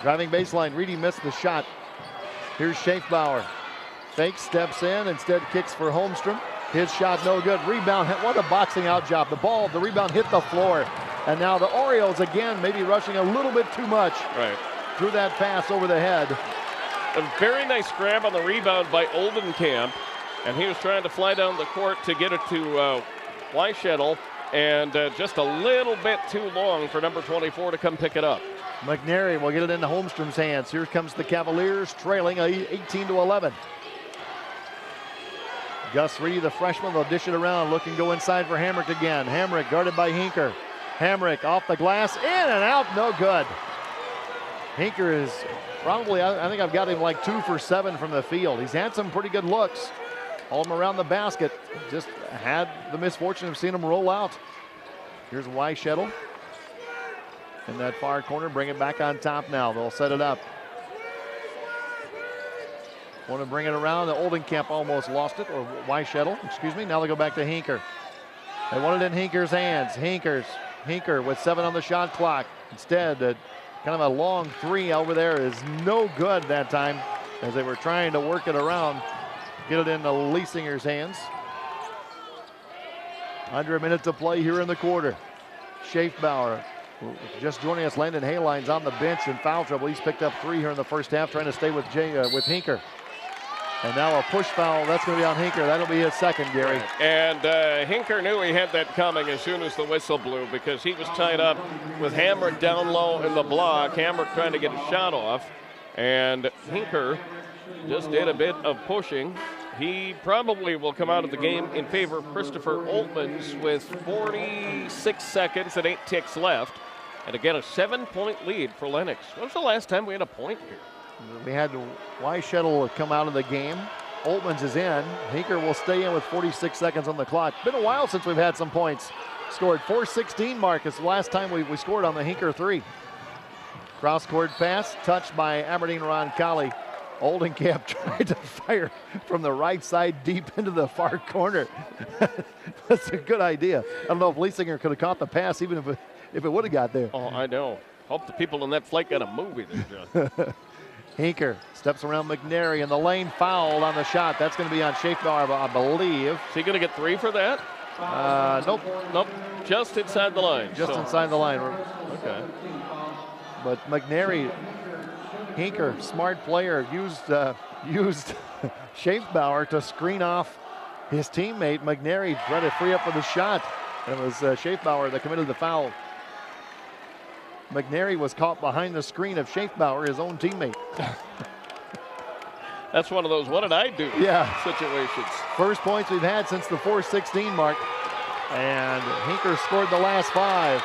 Driving baseline. Reedy missed the shot. Here's Schaefbauer. Fake, steps in, instead kicks for Holmstrom. His shot no good. Rebound, what a boxing out job. The rebound hit the floor. And now the Orioles again maybe rushing a little bit too much. Right. Threw that pass over the head. A very nice grab on the rebound by Oldenkamp. And he was trying to fly down the court to get it to Weishuttle. And just a little bit too long for number 24 to come pick it up. McNary will get it into Holmstrom's hands. Here comes the Cavaliers trailing 18-11. Gus Reedy, the freshman, will dish it around, looking to go inside for Hamrick again. Hamrick guarded by Hinker. Hamrick off the glass, in and out, no good. Hinker is probably, I think I've got him like 2 for 7 from the field. He's had some pretty good looks. All of them around the basket. Just had the misfortune of seeing him roll out. Here's Weishuttle. In that far corner, bring it back on top now. They'll set it up. Want to bring it around. The Oldenkamp almost lost it, or Weishuttle, excuse me. Now they go back to Hinker. They want it in Hinker's hands. Hinker with 7 on the shot clock. Instead, kind of a long 3 over there is no good that time as they were trying to work it around. Get it into Leisinger's hands. Under a minute to play here in the quarter. Schaefbauer just joining us. Landon Hayline's on the bench in foul trouble. He's picked up 3 here in the first half, trying to stay with Hinker. And now a push foul. That's going to be on Hinker. That'll be his second, Gary. And Hinker knew he had that coming as soon as the whistle blew because he was tied up with Hamrick down low in the block. Hamrick trying to get a shot off. And Hinker just did a bit of pushing. He probably will come out of the game in favor of Christopher Oltmans with 46 seconds and 8 ticks left. And again, a 7-point lead for Lennox. When was the last time we had a point here? We had Weishuttle come out of the game. Oltmans is in. Hinker will stay in with 46 seconds on the clock. Been a while since we've had some points scored. 4:16 mark is the last time we scored on the Hinker 3. Cross-court pass, touched by Aberdeen Roncalli. Oldenkamp tried to fire from the right side deep into the far corner. That's a good idea. I don't know if Leisinger could have caught the pass even if it would have got there. Oh, I know. Hope the people in that flight got a movie there, John. Hinker steps around McNary in the lane, fouled on the shot. That's going to be on Schaefbauer, I believe. Is he going to get 3 for that? Nope. Nope. Just inside the line. Just inside the line. Okay. But McNary, Hinker, smart player, used Schaefbauer to screen off his teammate. McNary tried to free up for the shot. It was Schaefbauer that committed the foul. McNary was caught behind the screen of Schaefbauer, his own teammate. That's one of those what did I do situations. First points we've had since the 4:16 mark. And Hinker scored the last 5.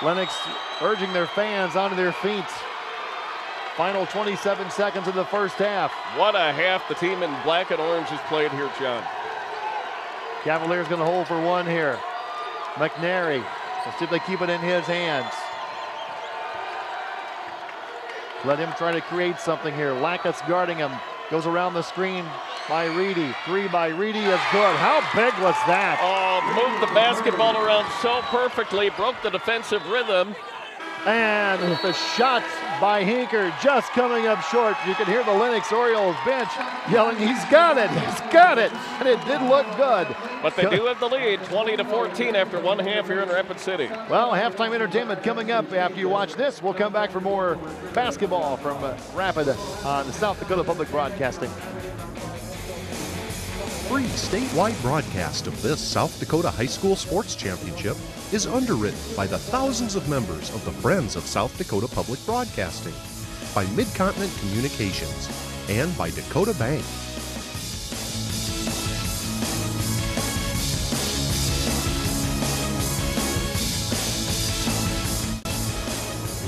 Lennox urging their fans onto their feet. Final 27 seconds of the first half. What a half the team in black and orange has played here, John. Cavaliers going to hold for 1 here. McNary. Let's see if they keep it in his hands. Let him try to create something here. Lackett's guarding him. Goes around the screen by Reedy. 3 by Reedy is good. How big was that? Oh, moved the basketball around so perfectly. Broke the defensive rhythm. And the shot by Hinker just coming up short. You can hear the Lennox Orioles bench yelling, he's got it, he's got it. And it did look good. But they do have the lead, 20-14 after 1 half here in Rapid City. Well, halftime entertainment coming up after you watch this. We'll come back for more basketball from Rapid on South Dakota Public Broadcasting. Free statewide broadcast of this South Dakota High School Sports Championship is underwritten by the thousands of members of the Friends of South Dakota Public Broadcasting, by Mid-Continent Communications, and by Dakota Bank.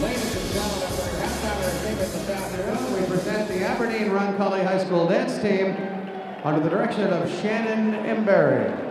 Ladies and gentlemen, for halftime entertainment this afternoon, we present the Aberdeen Roncalli High School dance team under the direction of Shannon Emberry.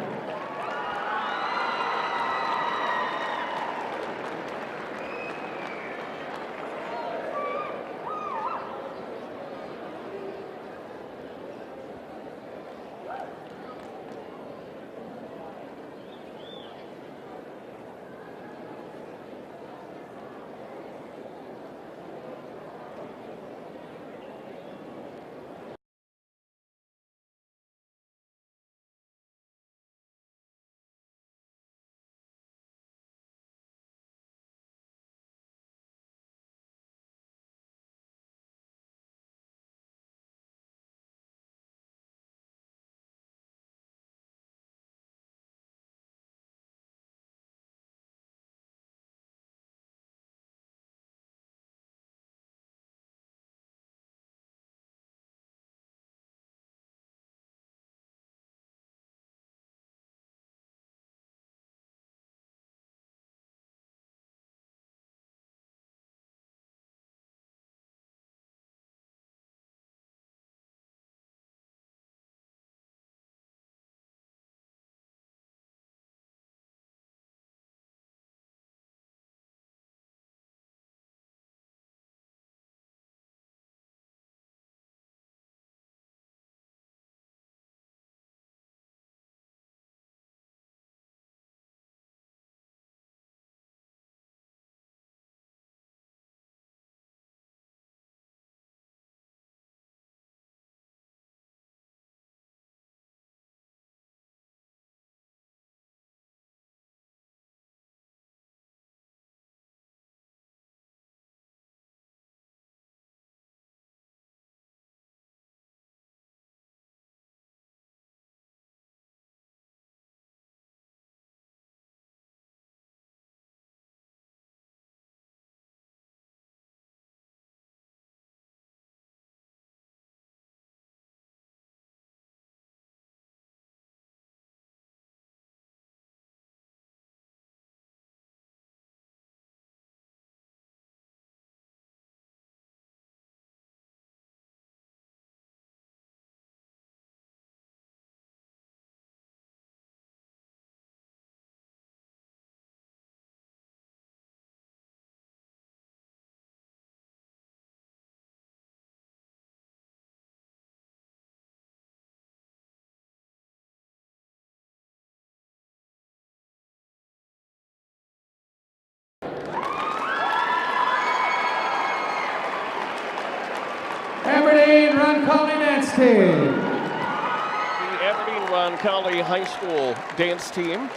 team. The Aberdeen Roncalli High School dance team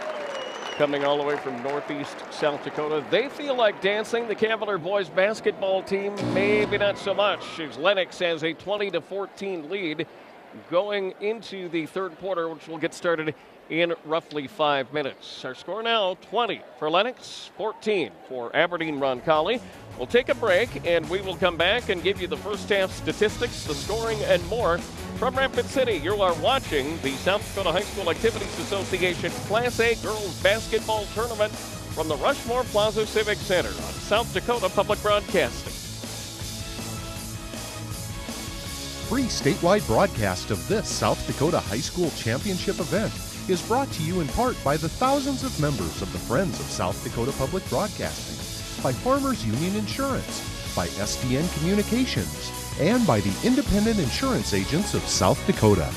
coming all the way from northeast South Dakota. They feel like dancing. The Cavalier boys basketball team, maybe not so much, as Lennox has a 20-14 lead going into the third quarter, which will get started in roughly 5 minutes. Our score now, 20 for Lennox, 14 for Aberdeen Roncalli. We'll take a break, and we will come back and give you the first half statistics, the scoring, and more from Rapid City. You are watching the South Dakota High School Activities Association Class A Girls Basketball Tournament from the Rushmore Plaza Civic Center on South Dakota Public Broadcasting. Free statewide broadcast of this South Dakota High School Championship event is brought to you in part by the thousands of members of the Friends of South Dakota Public Broadcasting, by Farmers Union Insurance, by SDN Communications, and by the Independent Insurance Agents of South Dakota.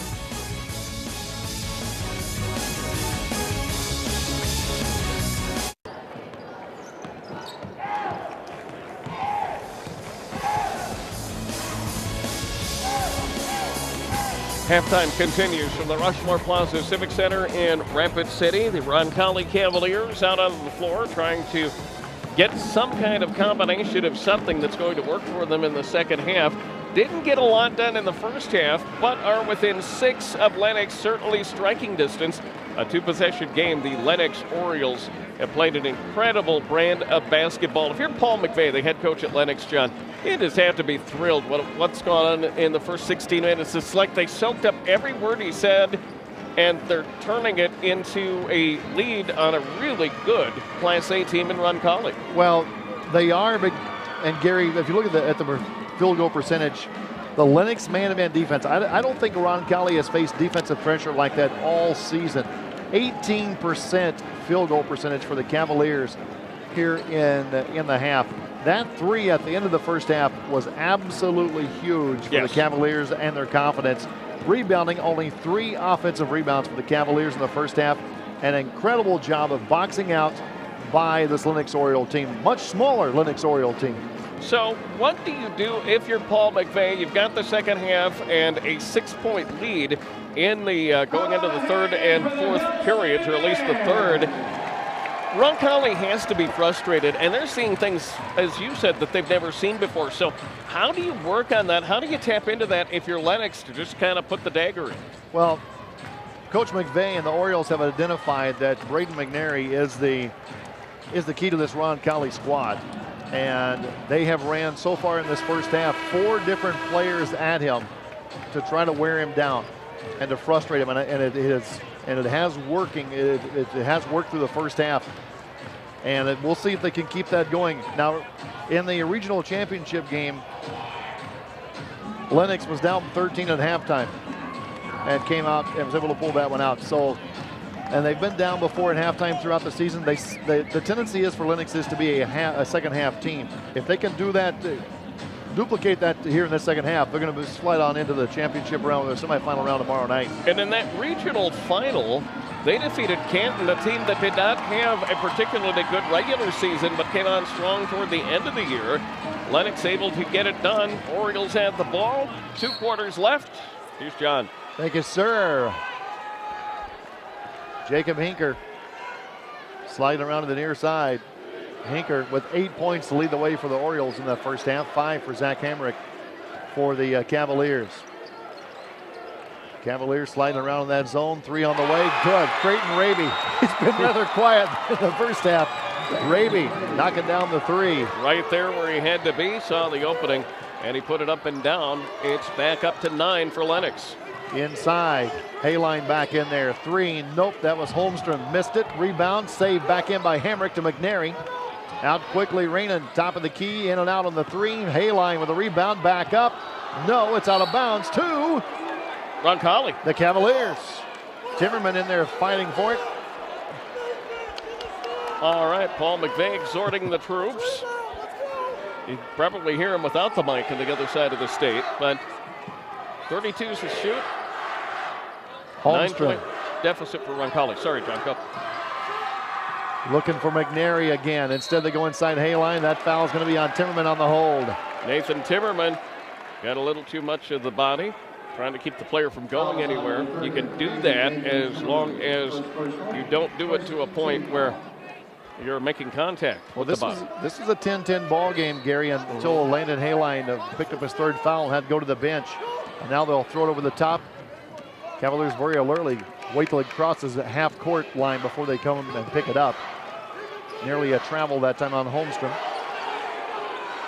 Halftime continues from the Rushmore Plaza Civic Center in Rapid City. The Roncalli Cavaliers out on the floor trying to get some kind of combination of something that's going to work for them in the second half. Didn't get a lot done in the first half, but are within 6 of Lennox, certainly striking distance. A two-possession game. The Lennox Orioles have played an incredible brand of basketball. If you're Paul McVeigh, the head coach at Lennox, John, you just have to be thrilled what's gone on in the first 16 minutes. It's like they soaked up every word he said, and they're turning it into a lead on a really good Class A team in Roncalli. Well, they are, but, and Gary, if you look at the field goal percentage, the Lennox man-to-man defense, I don't think Roncalli has faced defensive pressure like that all season. 18% field goal percentage for the Cavaliers here in the half. That three at the end of the first half was absolutely huge for the Cavaliers and their confidence. Rebounding, only 3 offensive rebounds for the Cavaliers in the first half. An incredible job of boxing out by this Lennox Oriole team, much smaller Lennox Oriole team. So what do you do if you're Paul McVeigh? You've got the second half and a 6-point lead in the going into the third and fourth periods, or at least the third. Roncalli has to be frustrated, and they're seeing things, as you said, that they've never seen before. So how do you work on that? How do you tap into that if you're Lennox to just kind of put the dagger in? Well, Coach McVeigh and the Orioles have identified that Braden McNary is the key to this Roncalli squad. And they have ran so far in this first half 4 different players at him to try to wear him down and to frustrate him. And it has worked through the first half. And we'll see if they can keep that going. Now, in the regional championship game, Lennox was down 13 at halftime and came out and was able to pull that one out. So, and they've been down before at halftime throughout the season. The tendency is for Lennox is to be a second half team. If they can do that, duplicate that here in the second half, they're going to slide on into the championship round, the semifinal round tomorrow night. And in that regional final, they defeated Canton, a team that did not have a particularly good regular season, but came on strong toward the end of the year. Lennox able to get it done. Orioles have the ball. 2 quarters left. Here's John. Thank you, sir. Jacob Hinker sliding around to the near side. Hinker with 8 points to lead the way for the Orioles in that first half. 5 for Zach Hamrick for the Cavaliers. Cavaliers sliding around in that zone. 3 on the way. Good. Creighton Raby. He's been rather quiet in the first half. Raby knocking down the 3. Right there where he had to be. Saw the opening, and he put it up and down. It's back up to 9 for Lennox. Inside, Hayline back in there. 3, nope, that was Holmstrom. Missed it. Rebound, saved back in by Hamrick to McNary. Out quickly, Reenan, top of the key, in and out on the 3. Hayline with a rebound, back up. No, it's out of bounds. 2. Roncalli. The Cavaliers. Timmerman in there fighting for it. All right, Paul McVeigh exhorting the troops. You'd probably hear him without the mic on the other side of the state, but 32's the shoot. 9-point deficit for Roncalli. Sorry, John, go. Looking for McNary again. Instead, they go inside Hayline. That foul's going to be on Timmerman on the hold. Nathan Timmerman got a little too much of the body. trying to keep the player from going anywhere. You can do that as long as you don't do it to a point where you're making contact. Well, this is a 10-10 ball game, Gary, until Landon Hayline picked up his third foul and had to go to the bench. And now they'll throw it over the top. Cavaliers very alertly wait till it crosses the half-court line before they come and pick it up. Nearly a travel that time on Holmstrom.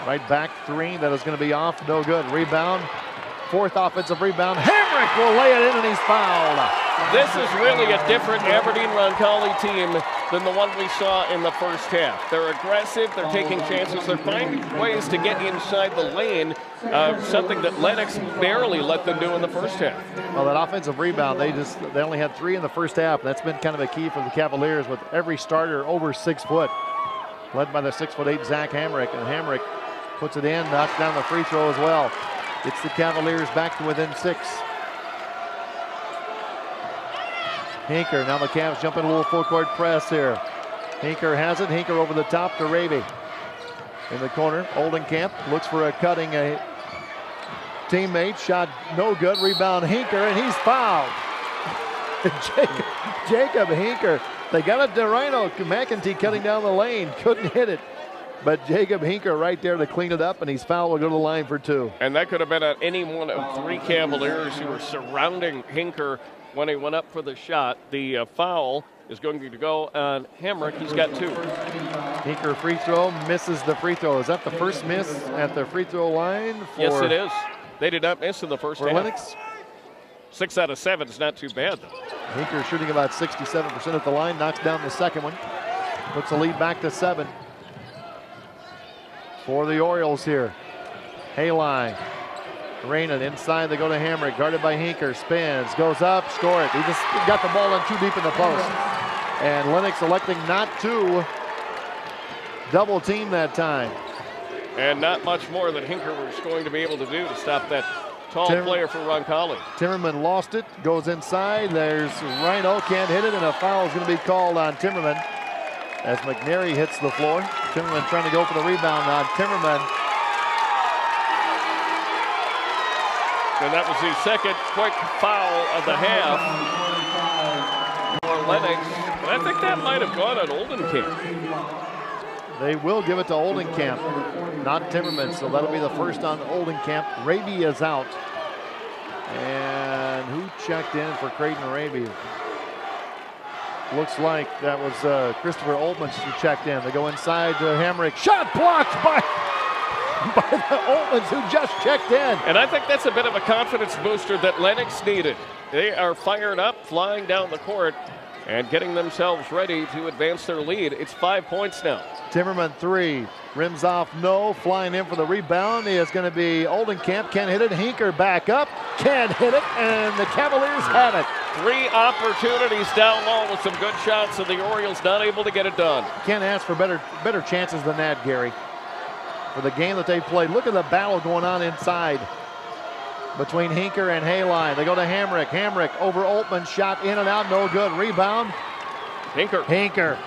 Right back three, that is going to be off, no good. Rebound, fourth offensive rebound. Hamrick will lay it in and he's fouled. This is really a different Aberdeen Roncalli team than the one we saw in the first half. They're aggressive, they're taking chances, they're finding ways to get inside the lane, something that Lennox barely let them do in the first half. Well, that offensive rebound, they only had 3 in the first half. That's been kind of a key for the Cavaliers with every starter over 6 foot. Led by the 6'8" Zach Hamrick, and Hamrick puts it in, knocks down the free throw as well. It's the Cavaliers back to within 6. Hinker, now the Cavs jump in a little full court press here. Hinker has it, Hinker over the top to Raby. In the corner, Oldenkamp looks for a cutting teammate, shot no good, rebound Hinker, and he's fouled. Jacob Hinker, they got it to Rhino, McEntee cutting down the lane, couldn't hit it. But Jacob Hinker right there to clean it up, and he's fouled, will go to the line for 2. And that could have been on any one of 3 Cavaliers who were surrounding Hinker when he went up for the shot. The foul is going to go on Hamrick. He's got 2. Hinker free throw, misses the free throw. Is that the first miss at the free throw line? Yes, it is. They did not miss in the first half. Lennox? 6 out of 7 is not too bad, though. Hinker shooting about 67% at the line, knocks down the second one. Puts the lead back to 7. For the Orioles here. Hayline. Rainan inside, they go to Hamrick, guarded by Hinker, spins, goes up, score it. He just got the ball in too deep in the post. And Lennox electing not to double team that time. And not much more than Hinker was going to be able to do to stop that tall player for Roncalli. Timmerman lost it, goes inside, there's Rhino, can't hit it, and a foul is going to be called on Timmerman as McNary hits the floor. Timmerman trying to go for the rebound on Timmerman. And that was the second quick foul of the half for Lennox. And I think that might have gone on Oldenkamp. They will give it to Oldenkamp, not Timmerman, so that'll be the first on Oldenkamp. Raby is out. And who checked in for Creighton Raby? Looks like that was Christopher Oltmans who checked in. They go inside to Hamrick. Shot blocked by the Oltmans who just checked in. And I think that's a bit of a confidence booster that Lennox needed. They are fired up, flying down the court, and getting themselves ready to advance their lead. It's 5 points now. Timmerman 3, rims off, no, flying in for the rebound is going to be Oldenkamp, can't hit it. Hinker back up, can't hit it, and the Cavaliers have it. 3 opportunities down low with some good shots, and the Orioles not able to get it done. Can't ask for better chances than that, Gary, for the game that they played. Look at the battle going on inside between Hinker and Hayline. They go to Hamrick. Hamrick over Oltman, shot in and out, no good. Rebound. Hinker.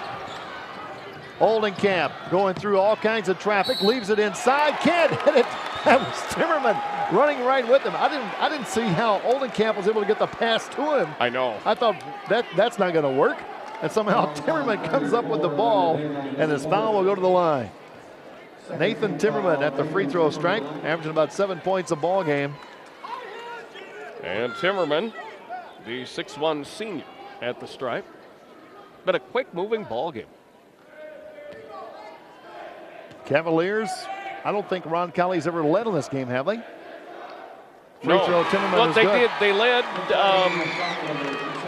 Oldenkamp going through all kinds of traffic, leaves it inside, can't hit it. That was Timmerman running right with him. I didn't see how Oldenkamp was able to get the pass to him. I know. I thought that's not going to work. And somehow Timmerman comes up with the ball, and his foul will go to the line. Nathan Timmerman at the free throw strike, averaging about 7 points a ball game. And Timmerman, the 6'1" senior at the stripe. But a quick moving ball game. Cavaliers, I don't think Roncalli's ever led in this game, have they? Free throw, Timmerman well, is they good. did. They led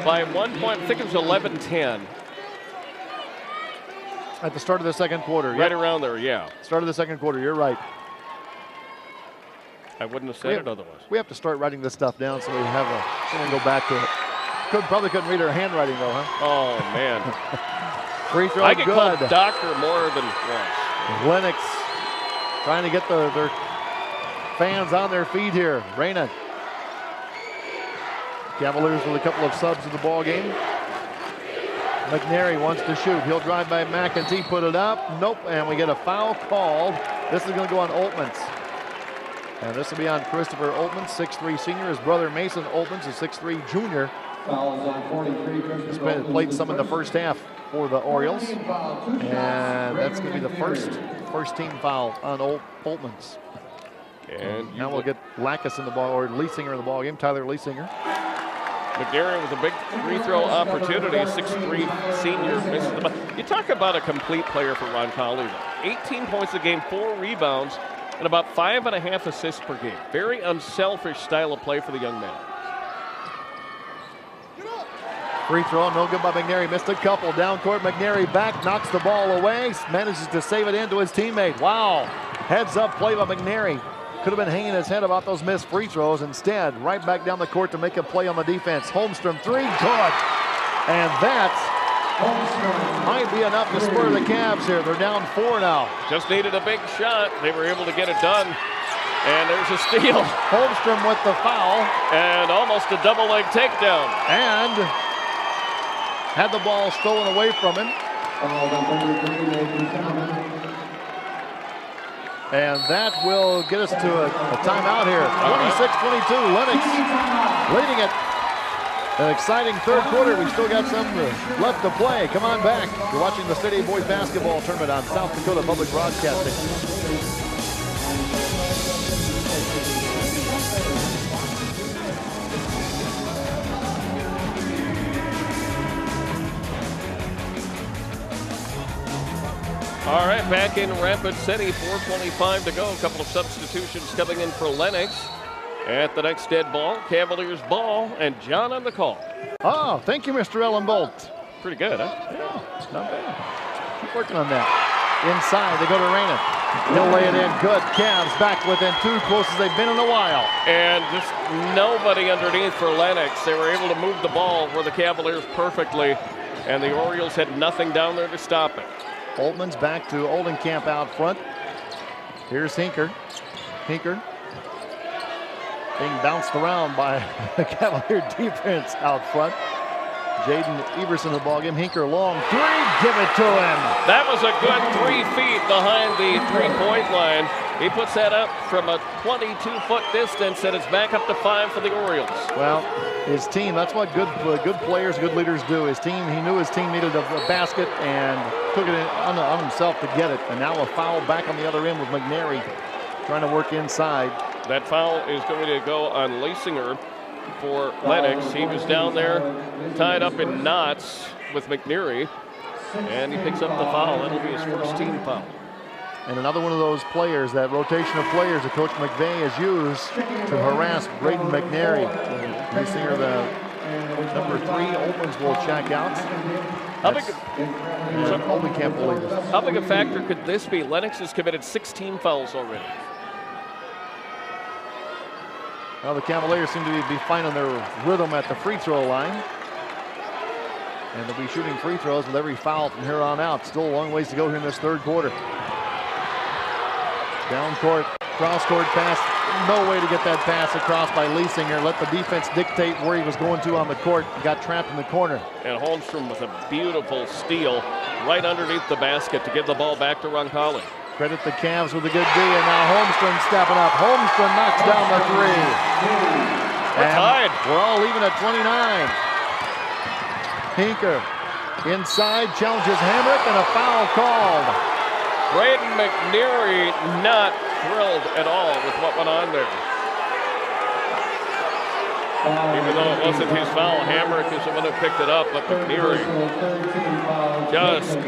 by 1 point. I think it was 11-10. At the start of the second quarter. Right around there, yeah. Start of the second quarter, you're right. I wouldn't have said it otherwise. We have to start writing this stuff down so we have someone go back to it. Probably couldn't read our handwriting though, huh? Oh, man. Free throw, I get good. called doctor more than once. Lennox trying to get their fans on their feet here. Rainan. Cavaliers with a couple of subs in the ball game. McNary wants to shoot. He'll drive by McEntee, put it up. Nope, and we get a foul called. This is going to go on Oltmans. And this will be on Christopher Oltmann, 6'3" senior. His brother Mason Oltmann is a 6'3" junior. He's played some in the first half for the Orioles. And that's going to be the first team foul on Oltmann's. And now we'll get Lackus in the ball, or Leesinger in the ball game, Tyler Leesinger. McNary with a big free throw opportunity, 6'3" senior misses the ball. You talk about a complete player for Roncalli. 18 points a game, 4 rebounds, and about 5.5 assists per game. Very unselfish style of play for the young man. Free throw, no good by McNary. Missed a couple. Down court, McNary back, knocks the ball away, manages to save it into his teammate. Wow. Heads up play by McNary. Could have been hanging his head about those missed free throws. Instead, right back down the court to make a play on the defense. Holmstrom, 3, good. And that might be enough to spur the Cavs here. They're down 4 now. Just needed a big shot. They were able to get it done. And there's a steal. Holmstrom with the foul. And almost a double leg takedown. And had the ball stolen away from him. And that will get us to a timeout here. 26-22, Lennox leading it. An exciting third quarter. We've still got some left to play. Come on back. You're watching the State A Boys Basketball Tournament on South Dakota Public Broadcasting. All right, back in Rapid City, 4:25 to go. A couple of substitutions coming in for Lennox. At the next dead ball, Cavaliers ball, and John on the call. Oh, thank you, Mr. Ellenbolt. Pretty good, huh? Yeah, not bad. Keep working on that. Inside, they go to Rainiff. He'll lay it in. Good. Cavs back within 2, close as they've been in a while. And just nobody underneath for Lennox. They were able to move the ball for the Cavaliers perfectly, and the Orioles had nothing down there to stop it. Oltmann's back to Oldenkamp out front. Here's Hinker. Hinker being bounced around by the Cavalier defense out front. Jaden Everson in the ballgame. Hinker long 3, give it to him. That was a good 3 feet behind the three-point line. He puts that up from a 22-foot distance, and it's back up to 5 for the Orioles. Well, his team, that's what good players, good leaders do. His team, he knew his team needed a basket and took it on himself to get it. And now a foul back on the other end with McNary trying to work inside. That foul is going to go on Leisinger for Lennox. He was down there tied up in knots with McNary, and he picks up the foul. That'll be his first team foul. And another one of those players, that rotation of players that Coach McVay has used to harass Braden McNary. Leisinger, the number 3, Oltmann's will check out. How big a factor could this be? Lennox has committed 16 fouls already. Well, the Cavaliers seem to be finding their rhythm at the free throw line. And they'll be shooting free throws with every foul from here on out. Still a long ways to go here in this third quarter. Down court, cross court pass. No way to get that pass across by Leisinger. Let the defense dictate where he was going to on the court. He got trapped in the corner. And Holmstrom with a beautiful steal right underneath the basket to give the ball back to Roncalli. Credit the Cavs with a good D, and now Holmstrom stepping up. Holmstrom knocks down the 3. We're tied. We're all even at 29. Hinker inside, challenges Hamrick, and a foul called. Braden McNary not thrilled at all with what went on there. Even though it wasn't his foul, Hamrick is the one who picked it up, but McNary just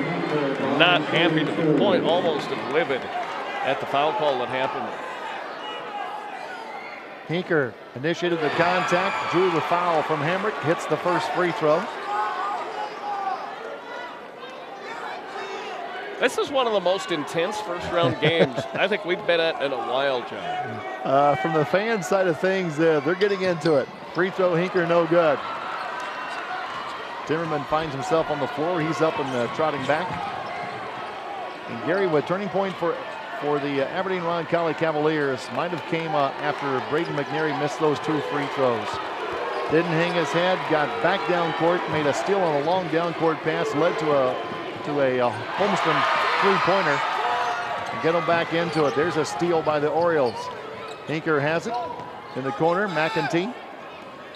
not happy, to the point almost of livid at the foul call that happened. Hinker initiated the contact, drew the foul from Hamrick, hits the first free throw. This is one of the most intense first-round games I think we've been at in a while, John. From the fan side of things, they're getting into it. Free throw, Hinker, no good. Timmerman finds himself on the floor. He's up and trotting back. And Gary, what turning point for the Aberdeen Roncalli Cavaliers might have came after Braden McNary missed those 2 free throws. Didn't hang his head, got back down court, made a steal on a long down court pass, led to a Holmstrom 3-pointer. And get them back into it. There's a steal by the Orioles. Hinker has it in the corner. McEntee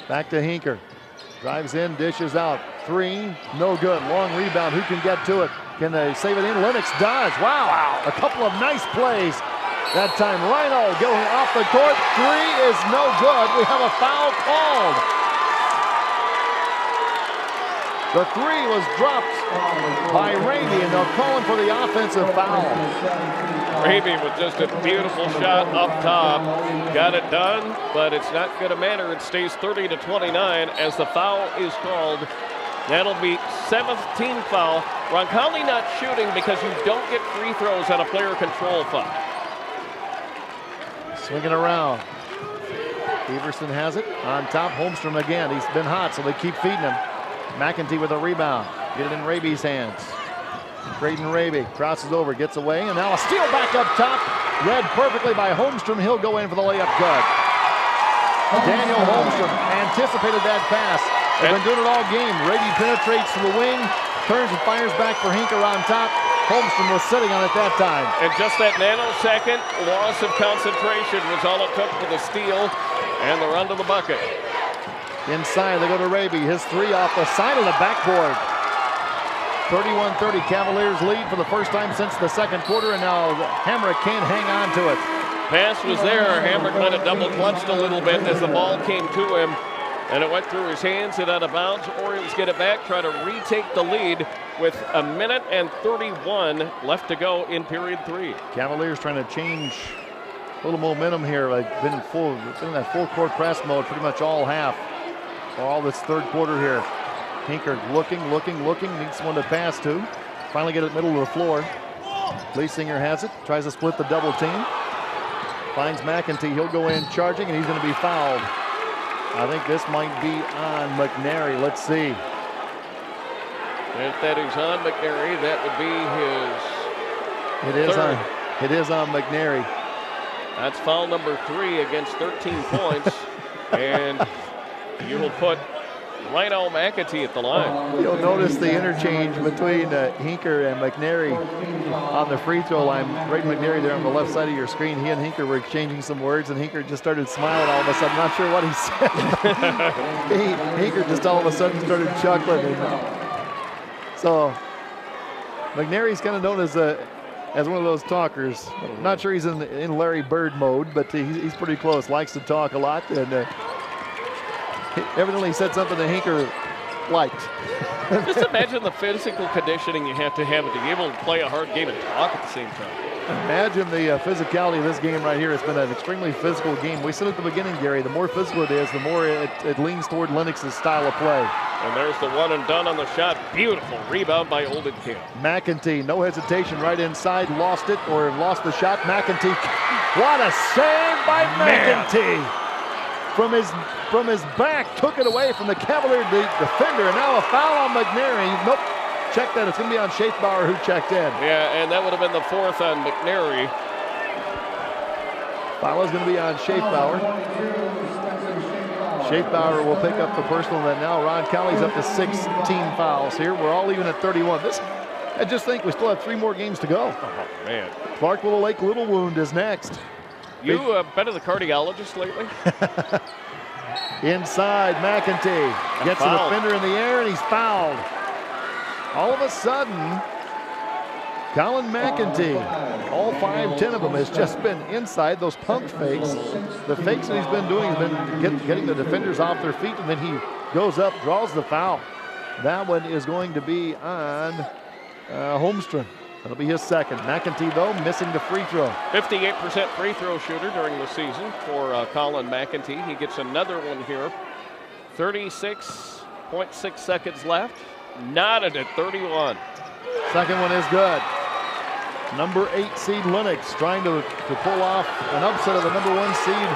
back to Hinker. Drives in, dishes out. 3, no good. Long rebound. Who can get to it? Can they save it in? Lennox does. Wow. A couple of nice plays. That time Rhino going off the court. 3 is no good. We have a foul called. The 3 was dropped by Raby, and they'll call him for the offensive foul. Raby with just a beautiful shot up top. Got it done, but it's not going to matter. It stays 30-29 as the foul is called. That'll be 7th team foul. Roncalli not shooting because you don't get free throws on a player control foul. Swinging around. Everson has it on top. Holmstrom again. He's been hot, so they keep feeding him. McEntee with a rebound. Get it in Raby's hands. Braden Raby crosses over, gets away, and now a steal back up top. Read perfectly by Holmstrom. He'll go in for the layup. Good. Daniel Holmstrom anticipated that pass. They've been doing it all game. Raby penetrates to the wing, turns and fires back for Hinker on top. Holmstrom was sitting on it that time. And just that nanosecond loss of concentration was all it took for the steal and the run to the bucket. Inside, they go to Raby. His 3 off the side of the backboard. 31-30, Cavaliers lead for the first time since the second quarter, and now Hamrick can't hang on to it. Pass was there. Hamrick might have double clutched a little bit as the ball came to him, and it went through his hands and out of bounds. Orioles get it back, try to retake the lead with 1:31 left to go in period 3. Cavaliers trying to change a little momentum here. They've been in that full court press mode pretty much all half, or all this third quarter here. Hinker looking, needs someone to pass to. Finally get it middle of the floor. Leisinger has it, tries to split the double team. Finds McEntee, he'll go in charging, and he's going to be fouled. I think this might be on McNary. Let's see. If that is on McNary, that would be his third. It is on McNary. That's foul number 3 against 13 points. And you will put Rhino McEntee at the line. You'll notice the interchange between Hinker and McNary on the free throw line. Braden McNary there on the left side of your screen. He and Hinker were exchanging some words, and Hinker just started smiling all of a sudden. Not sure what he said. Hinker just all of a sudden started chuckling. So McNary's kind of known as one of those talkers. Not sure he's in Larry Bird mode, but he's pretty close. Likes to talk a lot, and evidently he said something that Hinker liked. Just imagine the physical conditioning you have to be able to play a hard game and talk at the same time. Imagine the physicality of this game right here. It's been an extremely physical game. We said at the beginning, Gary, the more physical it is, the more it leans toward Lennox's style of play. And there's the one and done on the shot. Beautiful rebound by Oldenkamp. McEntee, no hesitation, right inside, lost it or lost the shot. McEntee, what a save by McEntee! From his back, took it away from the Cavalier defender, and now a foul on McNary. Nope, check that. It's going to be on Schaefbauer, who checked in. Yeah, and that would have been the 4th on McNary. Foul is going to be on Schaefbauer. Schaefbauer will pick up the personal, and now Roncalli's up to 16 fouls here. We're all even at 31. I just think we still have 3 more games to go. Oh, man. Clark-Willow Lake Little Wound is next. You been to the cardiologist lately? Inside, McEntee gets a defender in the air, and he's fouled. All of a sudden, Colin McEntee, all 5-10 of them, has just been inside those pump fakes. The fakes that he's been doing has been getting the defenders off their feet, and then he goes up, draws the foul. That one is going to be on Holmstrom. That'll be his second. McEntee, though, missing the free throw. 58% free throw shooter during the season for Colin McEntee. He gets another one here. 36.6 seconds left. Knotted at 31. Second one is good. Number 8 seed Lennox trying to pull off an upset of the number 1 seed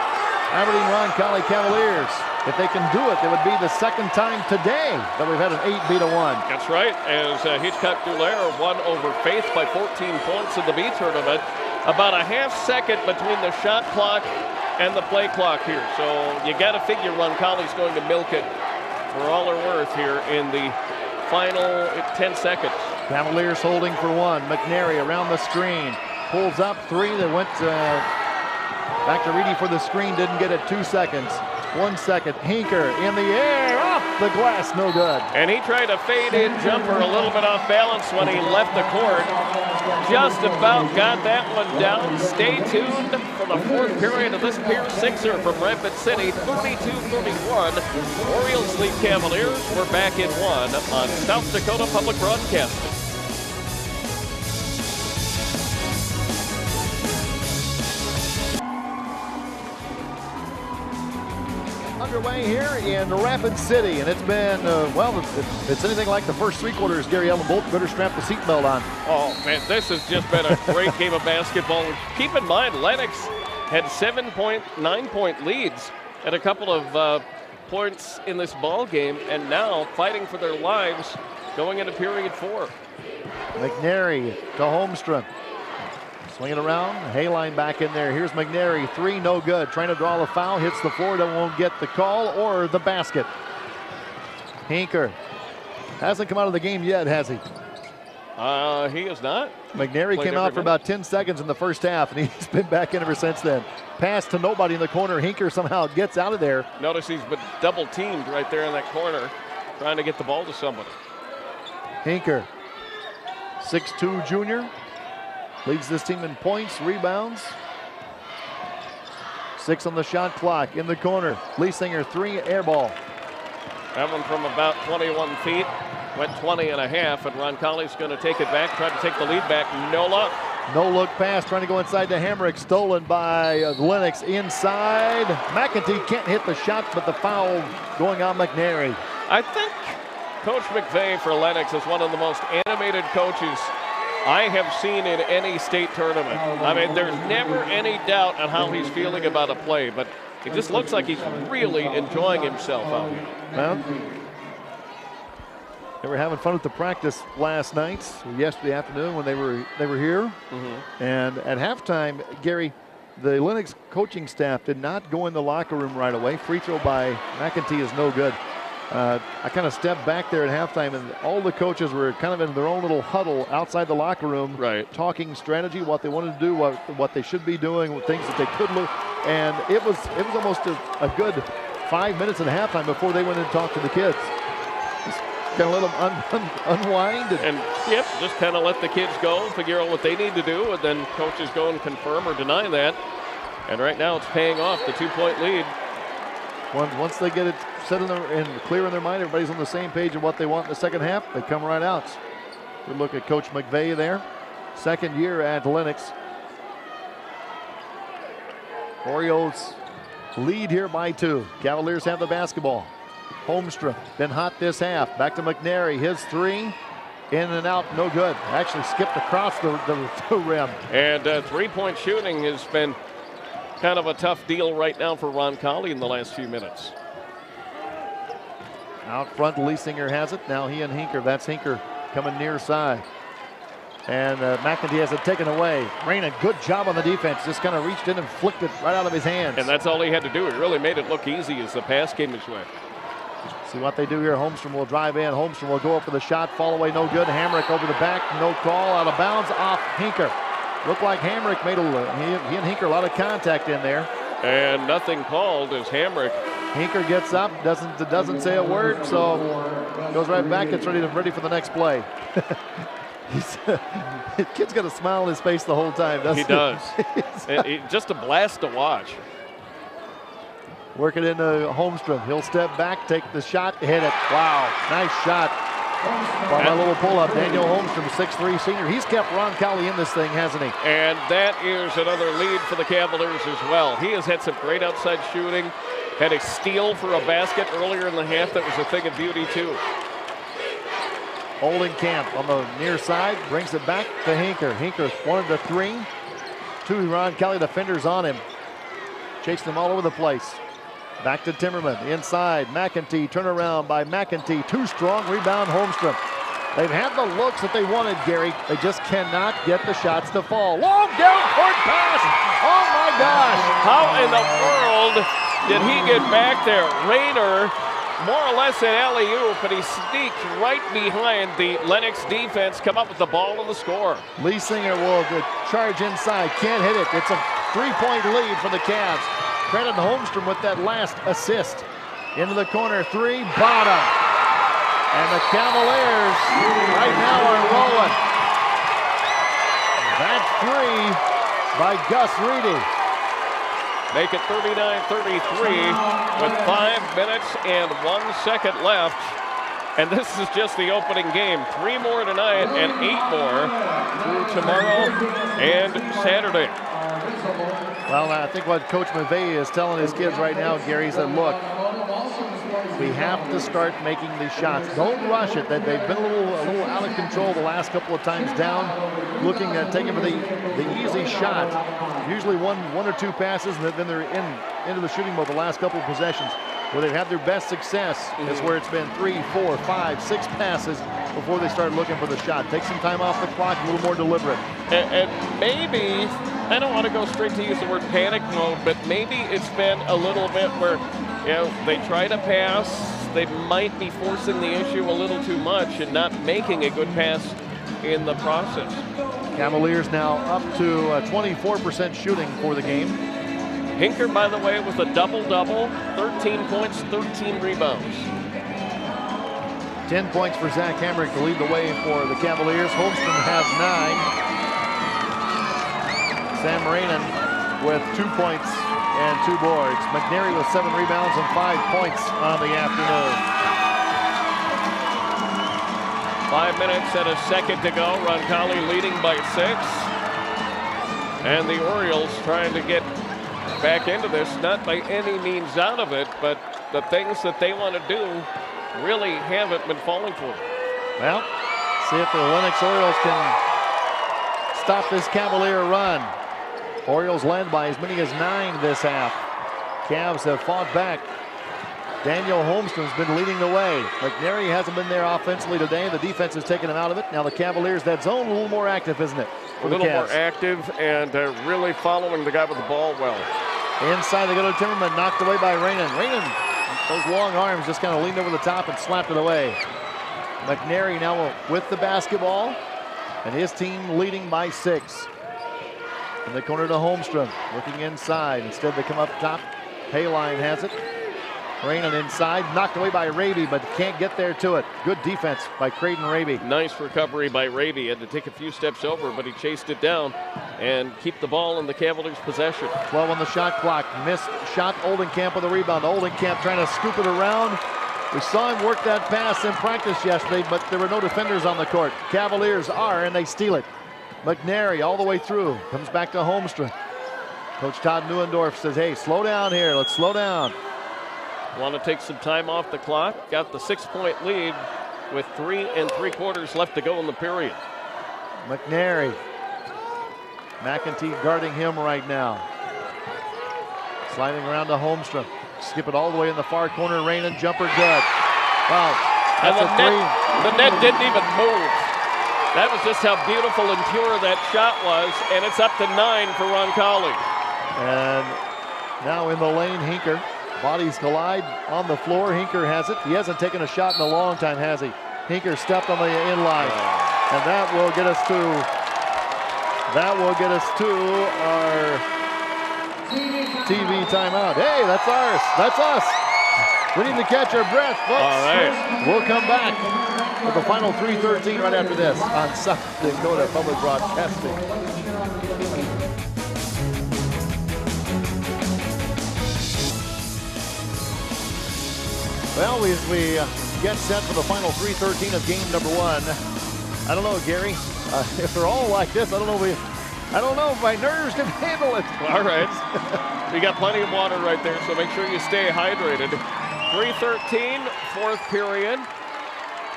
Aberdeen Roncalli Cavaliers. If they can do it, it would be the second time today that we've had an 8-1. That's right, as Hitchcock-Tulare won over Faith by 14 points in the B tournament. About a half second between the shot clock and the play clock here. So you got to figure Roncalli's going to milk it for all they're worth here in the final 10 seconds. Cavaliers holding for 1. McNary around the screen. Pulls up 3. They went Back to Reedy for the screen, didn't get it. 2 seconds. 1 second. Hinker in the air, off the glass, no good. And he tried a fade-in jumper a little bit off balance when he left the court. Just about got that one down. Stay tuned for the fourth period of this Pier Sixer from Rapid City, 32-31. Orioles lead Cavaliers. We're back in one on South Dakota Public Broadcasting. Underway here in Rapid City, and it's been, well, if it's anything like the first three quarters, Gary Ellen Bolt better strap the seatbelt on. Oh, man, this has just been a great game of basketball. Keep in mind, Lennox had 9-point leads at a couple of points in this ball game, and now fighting for their lives going into period 4. McNary to Holmstrom. Swing it around, Hayline back in there. Here's McNary, 3, no good. Trying to draw the foul, hits the floor, won't get the call or the basket. Hinker hasn't come out of the game yet, has he? He has not. McNary came out for about 10 seconds in the first half, and he's been back in ever since then. Pass to nobody in the corner. Hinker somehow gets out of there. Notice he's been double teamed right there in that corner, trying to get the ball to somebody. Hinker, 6'2" junior. Leads this team in points, rebounds. 6 on the shot clock in the corner. Leisinger, 3, air ball. That one from about 21 feet. Went 20 and a half, and Roncalli's going to take it back, try to take the lead back. No luck. No look pass, trying to go inside to Hamrick. Stolen by Lennox inside. McEntee can't hit the shot, but the foul going on McNary. I think Coach McVeigh for Lennox is one of the most animated coaches I have seen in any state tournament. I mean, there's never any doubt on how he's feeling about a play, but it just looks like he's really enjoying himself out here. Well, they were having fun at the practice last night, yesterday afternoon when they were here. And at halftime, Gary, the Lennox coaching staff did not go in the locker room right away. Free throw by McEntee is no good. I kind of stepped back there at halftime, and all the coaches were kind of in their own little huddle outside the locker room, talking strategy, what they wanted to do, what they should be doing, things that they could look. And it was almost a good 5 minutes at halftime before they went in and talked to the kids. Just kind of let them unwind. And yep, just kind of let the kids go, figure out what they need to do, and then coaches go and confirm or deny that. And right now it's paying off, the 2-point lead. Once they get it set and clear in their mind, everybody's on the same page of what they want in the second half, they come right out. Good look at Coach McVeigh there. Second year at Lennox. Orioles lead here by 2. Cavaliers have the basketball. Holmstrom been hot this half. Back to McNary, his 3. In and out, no good. Actually skipped across the rim. And 3-point shooting has been kind of a tough deal right now for Roncalli in the last few minutes. Out front, Leisinger has it. Now he and Hinker. That's Hinker coming near side. And McEntee has it taken away. Reyna, good job on the defense. Just kind of reached in and flicked it right out of his hands. And that's all he had to do. It really made it look easy as the pass came his way. See what they do here. Holmstrom will drive in. Holmstrom will go up for the shot. Fall away, no good. Hamrick over the back. No call. Out of bounds off Hinker. Looked like Hamrick made he and Hinker a lot of contact in there. And nothing called as Hamrick. Hinker gets up, doesn't say a word, so goes right back. Gets ready for the next play. The kid's got a smile on his face the whole time, doesn't he? He does. Just a blast to watch. Working into Holmstrom. He'll step back, take the shot, hit it. Wow, nice shot. By my little pull-up, Daniel Holmstrom, 6'3" senior. He's kept Roncalli in this thing, hasn't he? And that is another lead for the Cavaliers as well. He has had some great outside shooting. Had a steal for a basket earlier in the half that was a thing of beauty, too. Oldenkamp on the near side, brings it back to Hinker. Hinker 1 to 3. 2 Roncalli defenders on him. Chasing him all over the place. Back to Timmerman, inside, McEntee, turnaround by McEntee, too strong, rebound Holmstrom. They've had the looks that they wanted, Gary. They just cannot get the shots to fall. Long down court pass, oh my gosh. How in the world did he get back there? Rayner, more or less an alley-oop, but he sneaked right behind the Lennox defense, come up with the ball and the score. Leisinger will charge inside, can't hit it. It's a 3-point lead for the Cavs. Credit Holmstrom with that last assist. Into the corner, three, bottom. And the Cavaliers right now are rolling. That three by Gus Reedy. Make it 39-33 with 5 minutes and 1 second left. And this is just the opening game. 3 more tonight and 8 more through tomorrow and Saturday. Well, I think what Coach McVay is telling his kids right now, Gary, is that, look, we have to start making these shots. Don't rush it. They've been a little out of control the last couple of times down, looking at taking for the easy shot. Usually one or two passes, and then they're into the shooting mode the last couple of possessions. Where they've had their best success is where it's been 3, 4, 5, 6 passes before they start looking for the shot. Take some time off the clock, a little more deliberate. And maybe, I don't want to go straight to use the word panic mode, but maybe it's been a little bit where, you know, they try to pass, they might be forcing the issue a little too much and not making a good pass in the process. Cavaliers now up to 24% shooting for the game. Hinker, by the way, with a double-double, 13 points, 13 rebounds. 10 points for Zach Hamrick to lead the way for the Cavaliers. Holmstrom has 9. Sam Rainen with 2 points and 2 boards. McNary with 7 rebounds and 5 points on the afternoon. 5 minutes and a second to go. Roncalli leading by 6. And the Orioles trying to get back into this, not by any means out of it, but the things that they want to do really haven't been falling for them. Well, see if the Lennox Orioles can stop this Cavalier run. Orioles led by as many as 9 this half. Cavs have fought back. Daniel Holmstrom's been leading the way. McNary hasn't been there offensively today. The defense has taken him out of it. Now the Cavaliers, that zone a little more active, isn't it? A little more active and really following the guy with the ball well. Inside they go to Timmerman, knocked away by Rainen. Rainen, those long arms just kind of leaned over the top and slapped it away. McNary now with the basketball, and his team leading by 6. In the corner to Holmstrom, looking inside. Instead they come up top. Hayline has it. Rainen inside, knocked away by Raby, but can't get there to it. Good defense by Creighton Raby. Nice recovery by Raby. Had to take a few steps over, but he chased it down and keep the ball in the Cavaliers' possession. 12 on the shot clock. Missed shot. Oldenkamp with the rebound. Oldenkamp trying to scoop it around. We saw him work that pass in practice yesterday, but there were no defenders on the court. Cavaliers are, and they steal it. McNary all the way through. Comes back to Holmstrom. Coach Todd Neuendorf says, hey, slow down here. Let's slow down. Want to take some time off the clock. Got the 6-point lead with 3 3/4 left to go in the period. McNary. McEntee guarding him right now. Sliding around to Holmstrom. Skip it all the way in the far corner. Rainen jumper good. Wow. That's a 3. The net didn't even move. That was just how beautiful and pure that shot was. And it's up to 9 for Roncalli. And now in the lane, Hinker. Bodies collide on the floor. Hinker has it. He hasn't taken a shot in a long time, has he? Hinker stepped on the inline. And that will get us to our TV timeout. Hey, that's ours. That's us. We need to catch our breath, folks. All right. We'll come back with the final 3:13 right after this on South Dakota Public Broadcasting. Well, as we get set for the final 3:13 of game number 1. I don't know, Gary. If they're all like this, I don't know if my nerves can handle it. All right. We got plenty of water right there, so make sure you stay hydrated. 3:13, 4th period.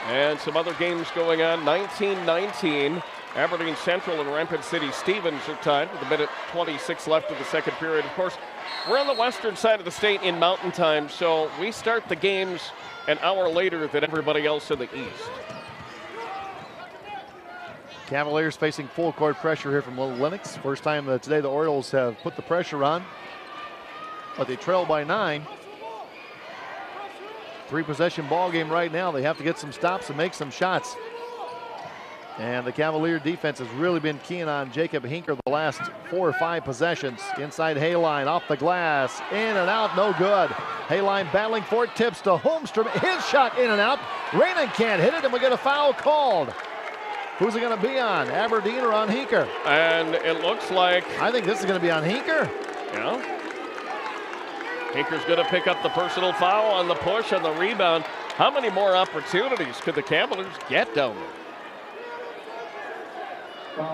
And some other games going on. 19-19. Aberdeen Central and Rapid City Stevens are tied with a minute 26 left of the 2nd period. Of course, we're on the western side of the state in Mountain Time, so we start the games an hour later than everybody else in the east. Cavaliers facing full court pressure here from Lennox. First time today the Orioles have put the pressure on, but they trail by 9. 3-possession ball game right now. They have to get some stops and make some shots. And the Cavalier defense has really been keen on Jacob Hinker the last 4 or 5 possessions. Inside Hayline, off the glass, in and out, no good. Hayline battling for it, tips to Holmstrom. His shot in and out. Raymond can't hit it, and we get a foul called. Who's it going to be on, Aberdeen or on Hinker? And it looks like... I think this is going to be on Hinker. Yeah. Hinker's going to pick up the personal foul on the push and the rebound. How many more opportunities could the Cavaliers get down there?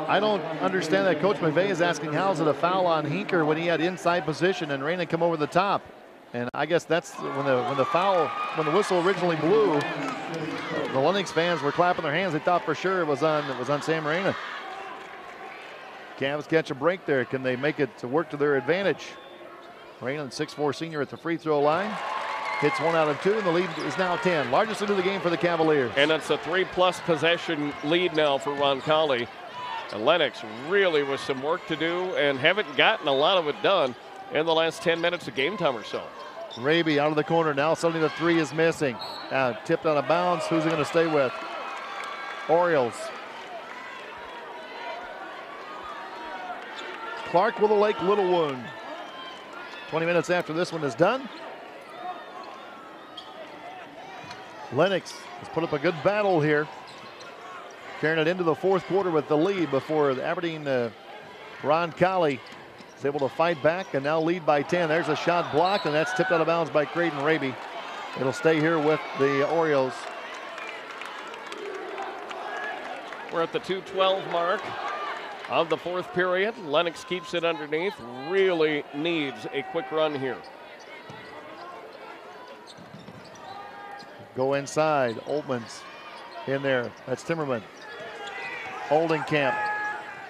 I don't understand that Coach McVay is asking how is it a foul on Hinker when he had inside position and Raymond come over the top. And I guess that's when the whistle originally blew, the Lennox fans were clapping their hands. They thought for sure it was on Sam Raymond. Cavs catch a break there. Can they make it to work to their advantage? Raymond, 6'4" senior at the free throw line. Hits 1 out of 2, and the lead is now 10. Largest lead of the game for the Cavaliers. And it's a 3+ possession lead now for Roncalli. And Lennox really with some work to do and haven't gotten a lot of it done in the last 10 minutes of game time or so. Raby out of the corner. Now suddenly the 3 is missing. Tipped out of bounds. Who's it going to stay with? Orioles. Clark-Willow Lake Little Wound. 20 minutes after this one is done. Lennox has put up a good battle here. Carrying it into the 4th quarter with the lead before the Aberdeen Roncalli is able to fight back and now lead by 10. There's a shot blocked, and that's tipped out of bounds by Creighton Raby. It'll stay here with the Orioles. We're at the 2:12 mark of the 4th period. Lennox keeps it underneath. Really needs a quick run here. Go inside. Oltman's in there. That's Timmerman. Oldenkamp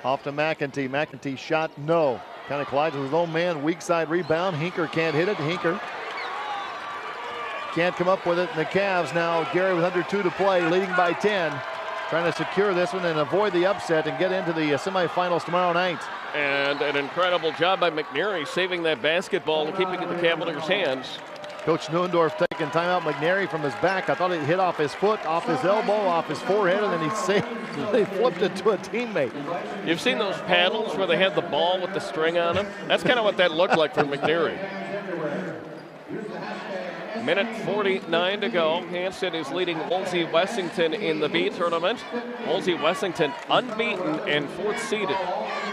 off to McEntee. McEntee shot, no. Kind of collides with his own man. Weak side rebound. Hinker can't hit it. Hinker can't come up with it. And the Cavs now, Gary with under 2 to play, leading by 10. Trying to secure this one and avoid the upset and get into the semifinals tomorrow night. And an incredible job by McNary saving that basketball and keeping it in the Cavaliers' hands. Coach Neuendorf taking timeout. McNary from his back. I thought it hit off his foot, off his elbow, off his forehead, and then he flipped it to a teammate. You've seen those paddles where they had the ball with the string on them? That's kind of what that looked like for McNary. Minute 49 to go. Hanson is leading Wolsey Wessington in the B tournament. Wolsey Wessington unbeaten and 4th seeded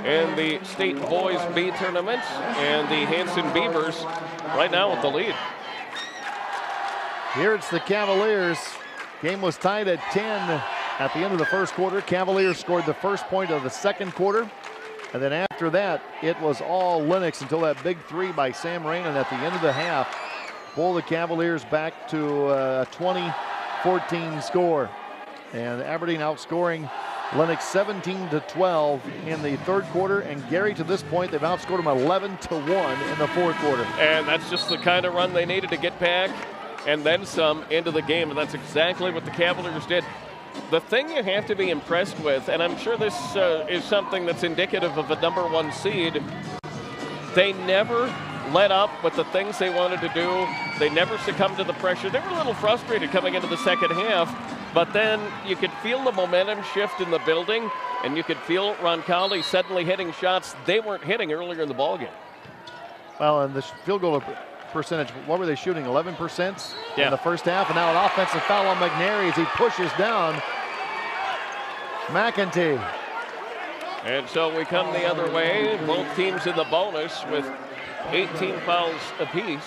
in the state boys B tournament. And the Hanson Beavers right now with the lead. Here it's the Cavaliers. Game was tied at 10 at the end of the 1st quarter. Cavaliers scored the 1st point of the 2nd quarter. And then after that, it was all Lennox until that big 3 by Sam Raymond at the end of the half. Pull the Cavaliers back to a 20-14 score. And Aberdeen outscoring Lennox 17-12 in the 3rd quarter. And Gary, to this point, they've outscored them 11-1 in the 4th quarter. And that's just the kind of run they needed to get back and then some into the game. And that's exactly what the Cavaliers did. The thing you have to be impressed with, and I'm sure this is something that's indicative of a #1 seed, they never let up with the things they wanted to do. They never succumbed to the pressure. They were a little frustrated coming into the 2nd half, but then you could feel the momentum shift in the building, and you could feel Roncalli suddenly hitting shots they weren't hitting earlier in the ballgame. Well, and the field goal percentage, what were they shooting, 11% in the 1st half? And now an offensive foul on McNary as he pushes down McEntee. And so we come the other way. Both teams in the bonus with 18 fouls apiece.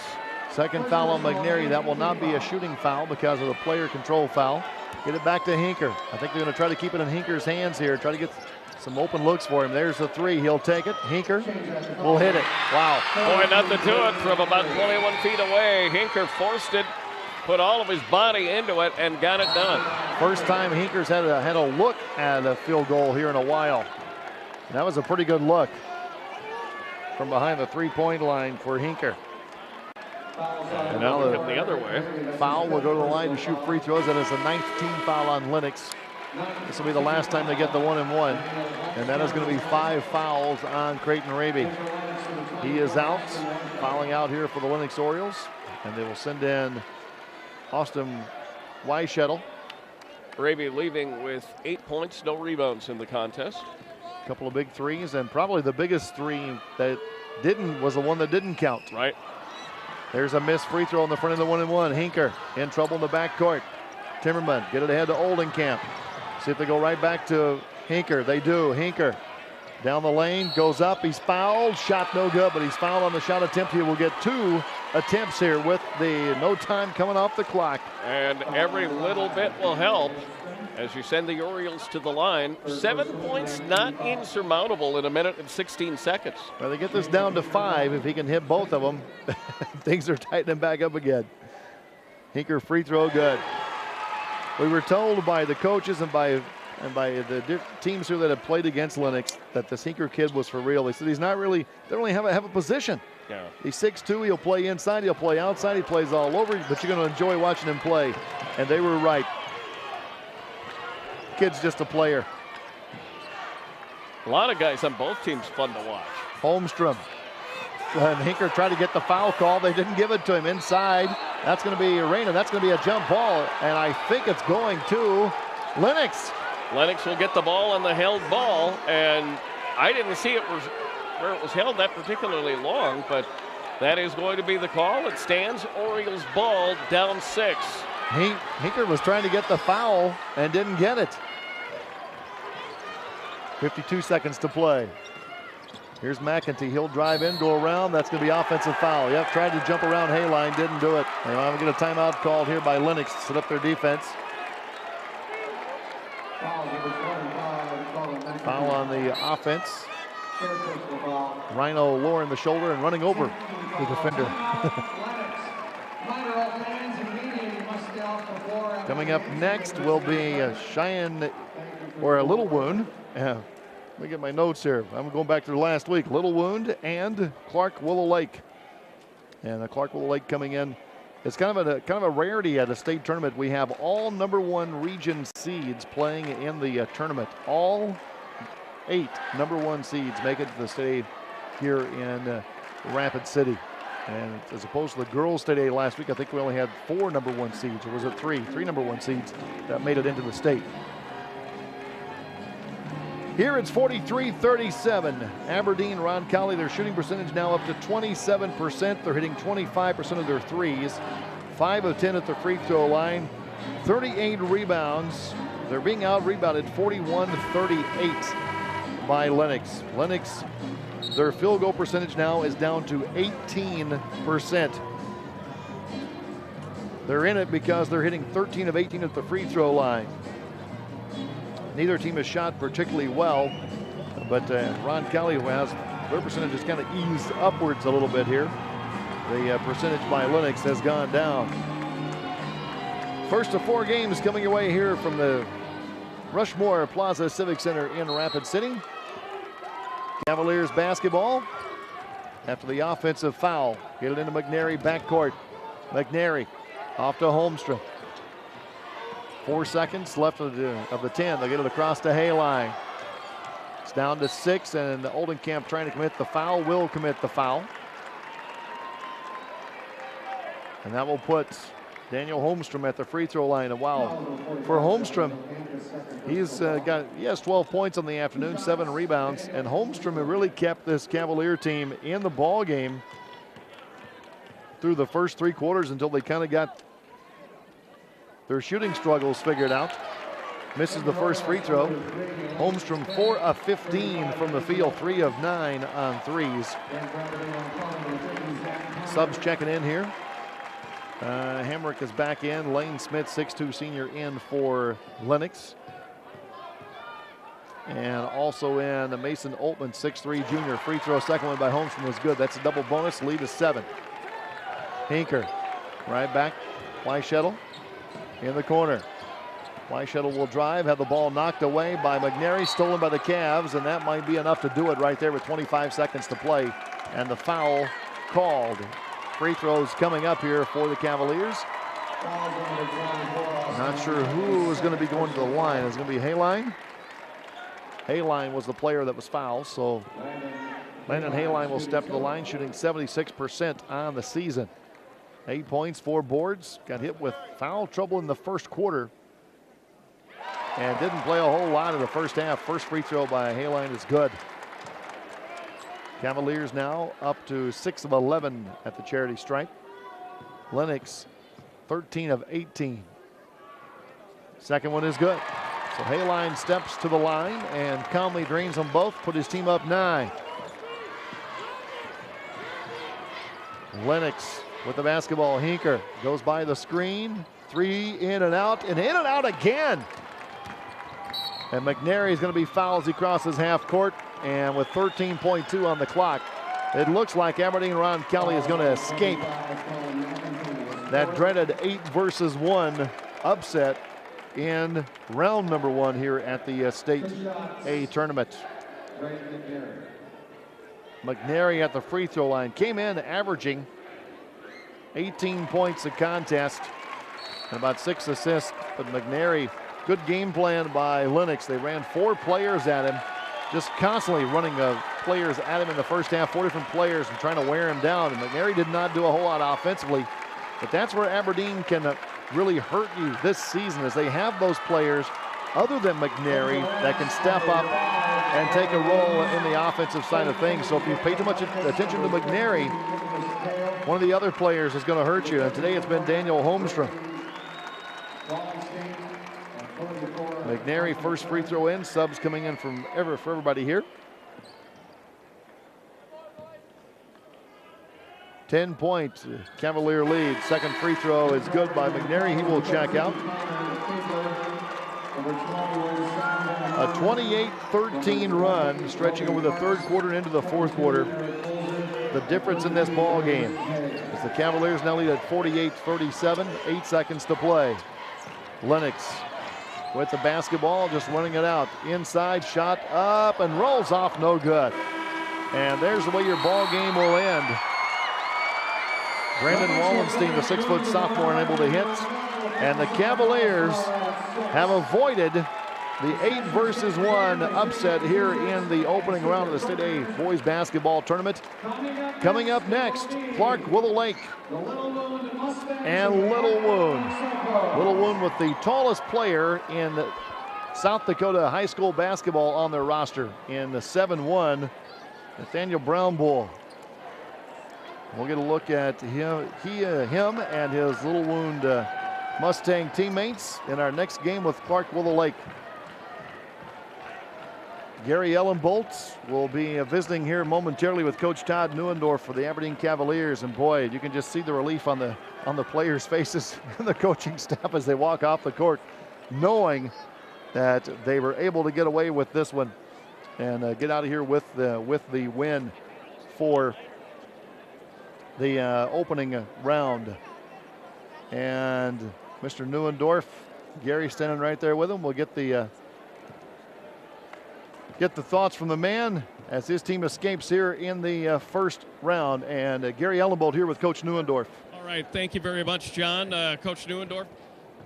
2nd foul on McNary. That will not be a shooting foul because of the player control foul. Get it back to Hinker. I think they're going to try to keep it in Hinker's hands here. Try to get some open looks for him. There's the 3. He'll take it. Hinker will hit it. Wow. Boy, nothing to it from about 21 feet away. Hinker forced it, put all of his body into it, and got it done. First time Hinker's had a look at a field goal here in a while. And that was a pretty good look from behind the 3-point line for Hinker. And now the other way. Foul will go to the line to shoot free throws. That is a 9th team foul on Lennox. This will be the last time they get the 1-and-1. And that is going to be 5 fouls on Creighton Raby. He is out, fouling out here for the Lennox Orioles. And they will send in Austin Weishettle. Raby leaving with 8 points, no rebounds in the contest. A couple of big threes, and probably the biggest three that was the one that didn't count. Right. There's a missed free throw in the front of the 1-and-1. Hinker in trouble in the backcourt. Timmerman get it ahead to Oldenkamp. See if they go right back to Hinker. They do. Hinker down the lane, goes up. He's fouled. Shot no good, but he's fouled on the shot attempt. He will get 2 attempts here with the no time coming off the clock. And every little bit will help as you send the Orioles to the line. 7 points not insurmountable in a minute and 16 seconds. Well, they get this down to 5. If he can hit both of them, things are tightening back up again. Hinker free throw good. We were told by the coaches and by the teams here that have played against Lennox that this Hinker kid was for real. They said he's not really, they don't really have a position. Yeah. He's 6'2", he'll play inside, he'll play outside, he plays all over, but you're going to enjoy watching him play. And they were right. Kid's just a player. A lot of guys on both teams fun to watch. Holmstrom. And Hinker tried to get the foul call. They didn't give it to him inside. That's going to be Arena. That's going to be a jump ball. And I think it's going to Lennox. Lennox will get the ball on the held ball. And I didn't see it was where it was held that particularly long, but that is going to be the call. It stands Orioles ball down 6. Hinker was trying to get the foul and didn't get it. 52 seconds to play. Here's McEntee. He'll drive in, go around. That's going to be offensive foul. Yep, tried to jump around Hayline, didn't do it. And I'm going to get a timeout called here by Lennox to set up their defense. Foul on the offense. Rhino lowering the shoulder and running over the defender. Coming up next will be a Cheyenne, or a Little Wound. Let me get my notes here. I'm going back to the last week. Little Wound and Clark-Willow Lake. And the Clark-Willow Lake coming in. It's kind of a rarity at a state tournament. We have all #1 region seeds playing in the tournament. All 8 #1 seeds make it to the state here in Rapid City. And as opposed to the girls' state A last week, I think we only had 4 #1 seeds, or was it 3? 3 #1 seeds that made it into the state. Here it's 43-37. Aberdeen, Roncalli, their shooting percentage now up to 27%. They're hitting 25% of their threes. 5 of 10 at the free throw line. 38 rebounds. They're being out-rebounded 41-38 by Lennox. Lennox, their field goal percentage now is down to 18%. They're in it because they're hitting 13 of 18 at the free throw line. Neither team has shot particularly well, but Roncalli, who has their percentage has kind of eased upwards a little bit here. The percentage by Lennox has gone down. First of 4 games coming your way here from the Rushmore Plaza Civic Center in Rapid City. Cavaliers basketball after the offensive foul. Get it into McNary backcourt. McNary off to Holmstrom. 4 seconds left of the 10. They'll get it across to Hayline. It's down to 6, and Oldenkamp trying to commit the foul, will commit the foul. And that will put Daniel Holmstrom at the free throw line. And wow, for Holmstrom, he has 12 points on the afternoon, 7 rebounds, and Holmstrom has really kept this Cavalier team in the ball game through the first 3 quarters until they kind of got their shooting struggles figured out. Misses the first free throw. Holmstrom 4 of 15 from the field, 3 of 9 on threes. Subs checking in here. Hamrick is back in. Lane Smith, 6'2" senior, in for Lennox. And also in Mason Altman, 6'3" junior. Free throw, second one by Holmstrom was good. That's a double bonus. Lead is 7. Hinker, right back. Weishuttle in the corner. Weishuttle will drive, have the ball knocked away by McNary, stolen by the Cavs, and that might be enough to do it right there with 25 seconds to play. And the foul called. Free throws coming up here for the Cavaliers. Not sure who is going to be going to the line. Is it going to be Hayline? Hayline was the player that was fouled, so Landon Hayline will step to the line, shooting 76% on the season. 8 points, 4 boards. Got hit with foul trouble in the first quarter. and didn't play a whole lot in the first half. First free throw by Hayline is good. Cavaliers now up to 6 of 11 at the charity stripe. Lennox 13 of 18. Second one is good. So Hayline steps to the line and calmly drains them both, put his team up 9. Lennox with the basketball. Hinker goes by the screen. 3 in and out again. And McNary is going to be fouled as he crosses half court. And with 13.2 on the clock, it looks like Aberdeen Roncalli is going to escape that dreaded 8 versus 1 upset in round number 1 here at the State A tournament. McNary at the free throw line came in averaging 18 points a contest and about 6 assists, but McNary, good game plan by Lennox. They ran 4 players at him, just constantly running players at him in the first half, 4 different players and trying to wear him down. And McNary did not do a whole lot offensively, but that's where Aberdeen can really hurt you this season, as they have those players other than McNary that can step up and take a role in the offensive side of things. So if you pay too much attention to McNary, one of the other players is going to hurt you. And today it's been Daniel Holmstrom. McNary first free throw in, subs coming in for everybody here. 10-point Cavalier lead. Second free throw is good by McNary. He will check out. A 28-13 run stretching over the third quarter and into the fourth quarter. The difference in this ball game is the Cavaliers now lead at 48-37, 8 seconds to play. Lennox with the basketball, just running it out. Inside, shot up and rolls off, no good. And there's the way your ball game will end. Brandon Wallenstein, the 6-foot sophomore, unable to hit. And the Cavaliers have avoided the 8 versus 1 upset here in the opening round of the State A boys basketball tournament. Coming up next, Clark-Willow Lake and Little Wound. Little Wound with the tallest player in South Dakota high school basketball on their roster in the 7-1, Nathaniel Brownbull. We'll get a look at him and his Little Wound Mustang teammates in our next game with Clark-Willow Lake. Gary Ellenbolt will be visiting here momentarily with Coach Todd Neuendorf for the Aberdeen Cavaliers. And boy, you can just see the relief on the players' faces and the coaching staff as they walk off the court, knowing that they were able to get away with this one and get out of here with the win for the opening round. And Mr. Neuendorf, Gary standing right there with him. We'll get the thoughts from the man as his team escapes here in the first round. And Gary Ellenbolt here with Coach Neuendorf. All right, thank you very much, John. Coach Neuendorf,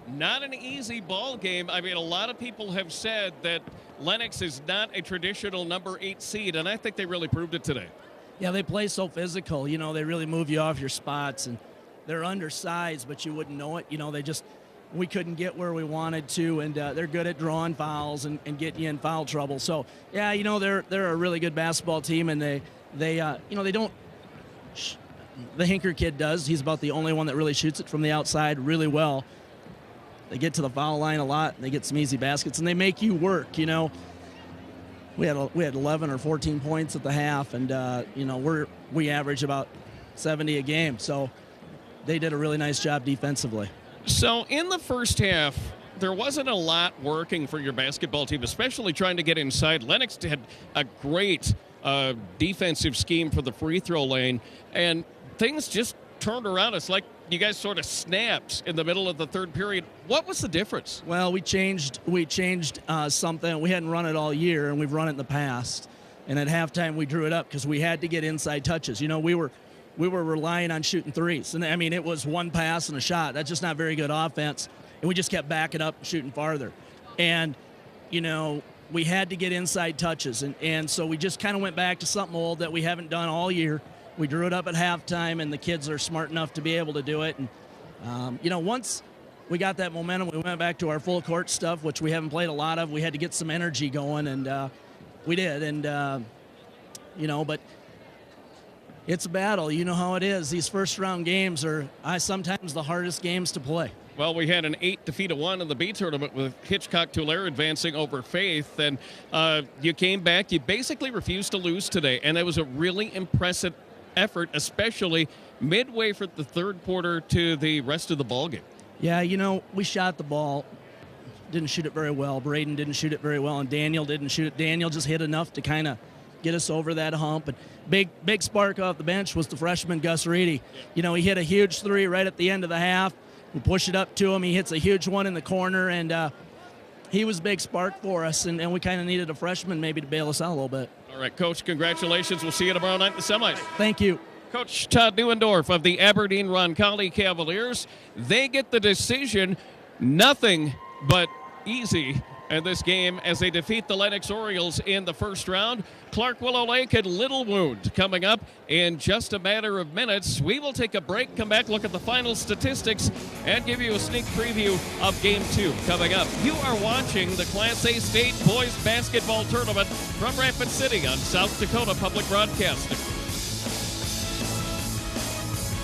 not an easy ball game. I mean, a lot of people have said that Lennox is not a traditional number 8 seed, and I think they really proved it today. Yeah, they play so physical. You know, they really move you off your spots, and they're undersized, but you wouldn't know it. You know, we couldn't get where we wanted to, and they're good at drawing fouls and getting you in foul trouble. So, yeah, you know, they're a really good basketball team, and they don't. The Hinker kid does. He's about the only one that really shoots it from the outside really well. They get to the foul line a lot, and they get some easy baskets, and they make you work. You know, we had 11 or 14 points at the half, and you know, we average about 70 a game. So they did a really nice job defensively. So in the first half, there wasn't a lot working for your basketball team, especially trying to get inside. Lennox had a great defensive scheme for the free throw lane, and things just turned around. It's like you guys sort of snapped in the middle of the third period. What was the difference? Well, we changed something. We hadn't run it all year, and we've run it in the past. And at halftime, we drew it up because we had to get inside touches. You know, we were relying on shooting threes. And, I mean, it was one pass and a shot. That's just not very good offense. And we just kept backing up and shooting farther. And, you know, we had to get inside touches. And so we just kind of went back to something old that we haven't done all year. We drew it up at halftime, and the kids are smart enough to be able to do it. And, you know, once we got that momentum. We went back to our full court stuff, which we haven't played a lot of. We had to get some energy going, and we did. And, you know, but it's a battle. You know how it is. These first-round games are sometimes the hardest games to play. Well, we had an 8-1 in the B tournament with Hitchcock-Tulare advancing over Faith, and you came back. You basically refused to lose today, and it was a really impressive effort, especially midway for the third quarter to the rest of the ballgame. Yeah, you know, we shot the ball. Didn't shoot it very well. Braden didn't shoot it very well, and Daniel didn't shoot it. Daniel just hit enough to kind of get us over that hump. And big spark off the bench was the freshman Gus Reedy. You know, he hit a huge three right at the end of the half. We push it up to him. He hits a huge one in the corner, and he was big spark for us, and we kind of needed a freshman maybe to bail us out a little bit. All right, Coach, congratulations. We'll see you tomorrow night in the semis. Thank you. Coach Todd Neuendorf of the Aberdeen Roncalli Cavaliers. They get the decision, nothing but easy in this game as they defeat the Lennox Orioles in the first round. Clark-Willow Lake and Little Wound coming up in just a matter of minutes. We will take a break, come back, look at the final statistics, and give you a sneak preview of Game 2 coming up. You are watching the Class A State Boys Basketball Tournament from Rapid City on South Dakota Public Broadcasting.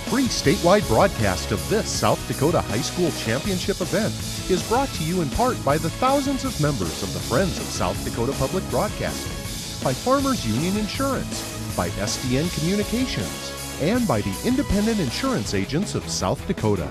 Free statewide broadcast of this South Dakota High School Championship event is brought to you in part by the thousands of members of the Friends of South Dakota Public Broadcasting, by Farmers Union Insurance, by SDN Communications, and by the Independent Insurance Agents of South Dakota.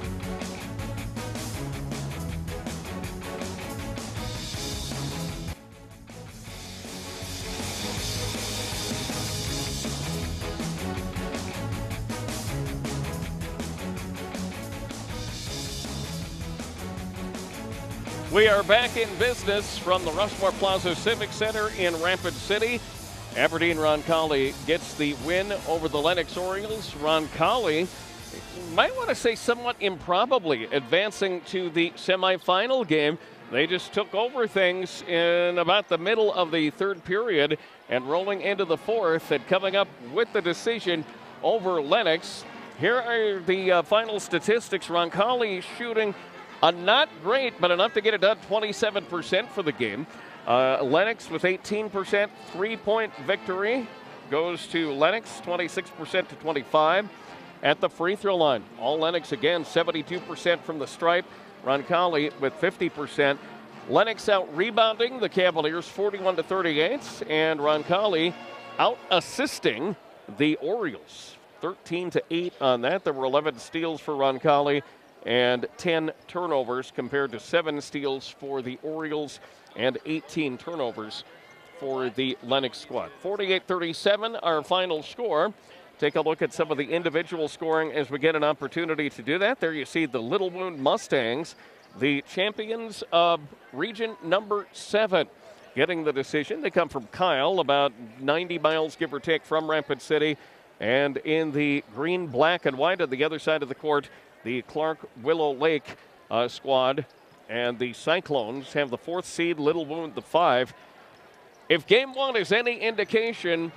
We are back in business from the Rushmore Plaza Civic Center in Rapid City. Aberdeen Roncalli gets the win over the Lennox Orioles. Roncalli, might want to say somewhat improbably, advancing to the semifinal game. They just took over things in about the middle of the third period and rolling into the fourth and coming up with the decision over Lennox. Here are the final statistics. Roncalli shooting not great, but enough to get it done, 27% for the game. Lennox with 18%, three-point victory goes to Lennox, 26% to 25 at the free throw line. All Lennox again, 72% from the stripe. Roncalli with 50%. Lennox out rebounding the Cavaliers 41 to 38, and Roncalli out assisting the Orioles 13 to 8 on that. There were 11 steals for Roncalli and 10 turnovers compared to 7 steals for the Orioles and 18 turnovers for the Lennox squad. 48-37, our final score. Take a look at some of the individual scoring as we get an opportunity to do that. There you see the Little Wound Mustangs, the champions of region number 7, getting the decision. They come from Kyle, about 90 miles, give or take, from Rapid City. And in the green, black, and white on the other side of the court, the Clark-Willow Lake squad, and the Cyclones have the 4th seed, Little Wound the 5. If Game 1 is any indication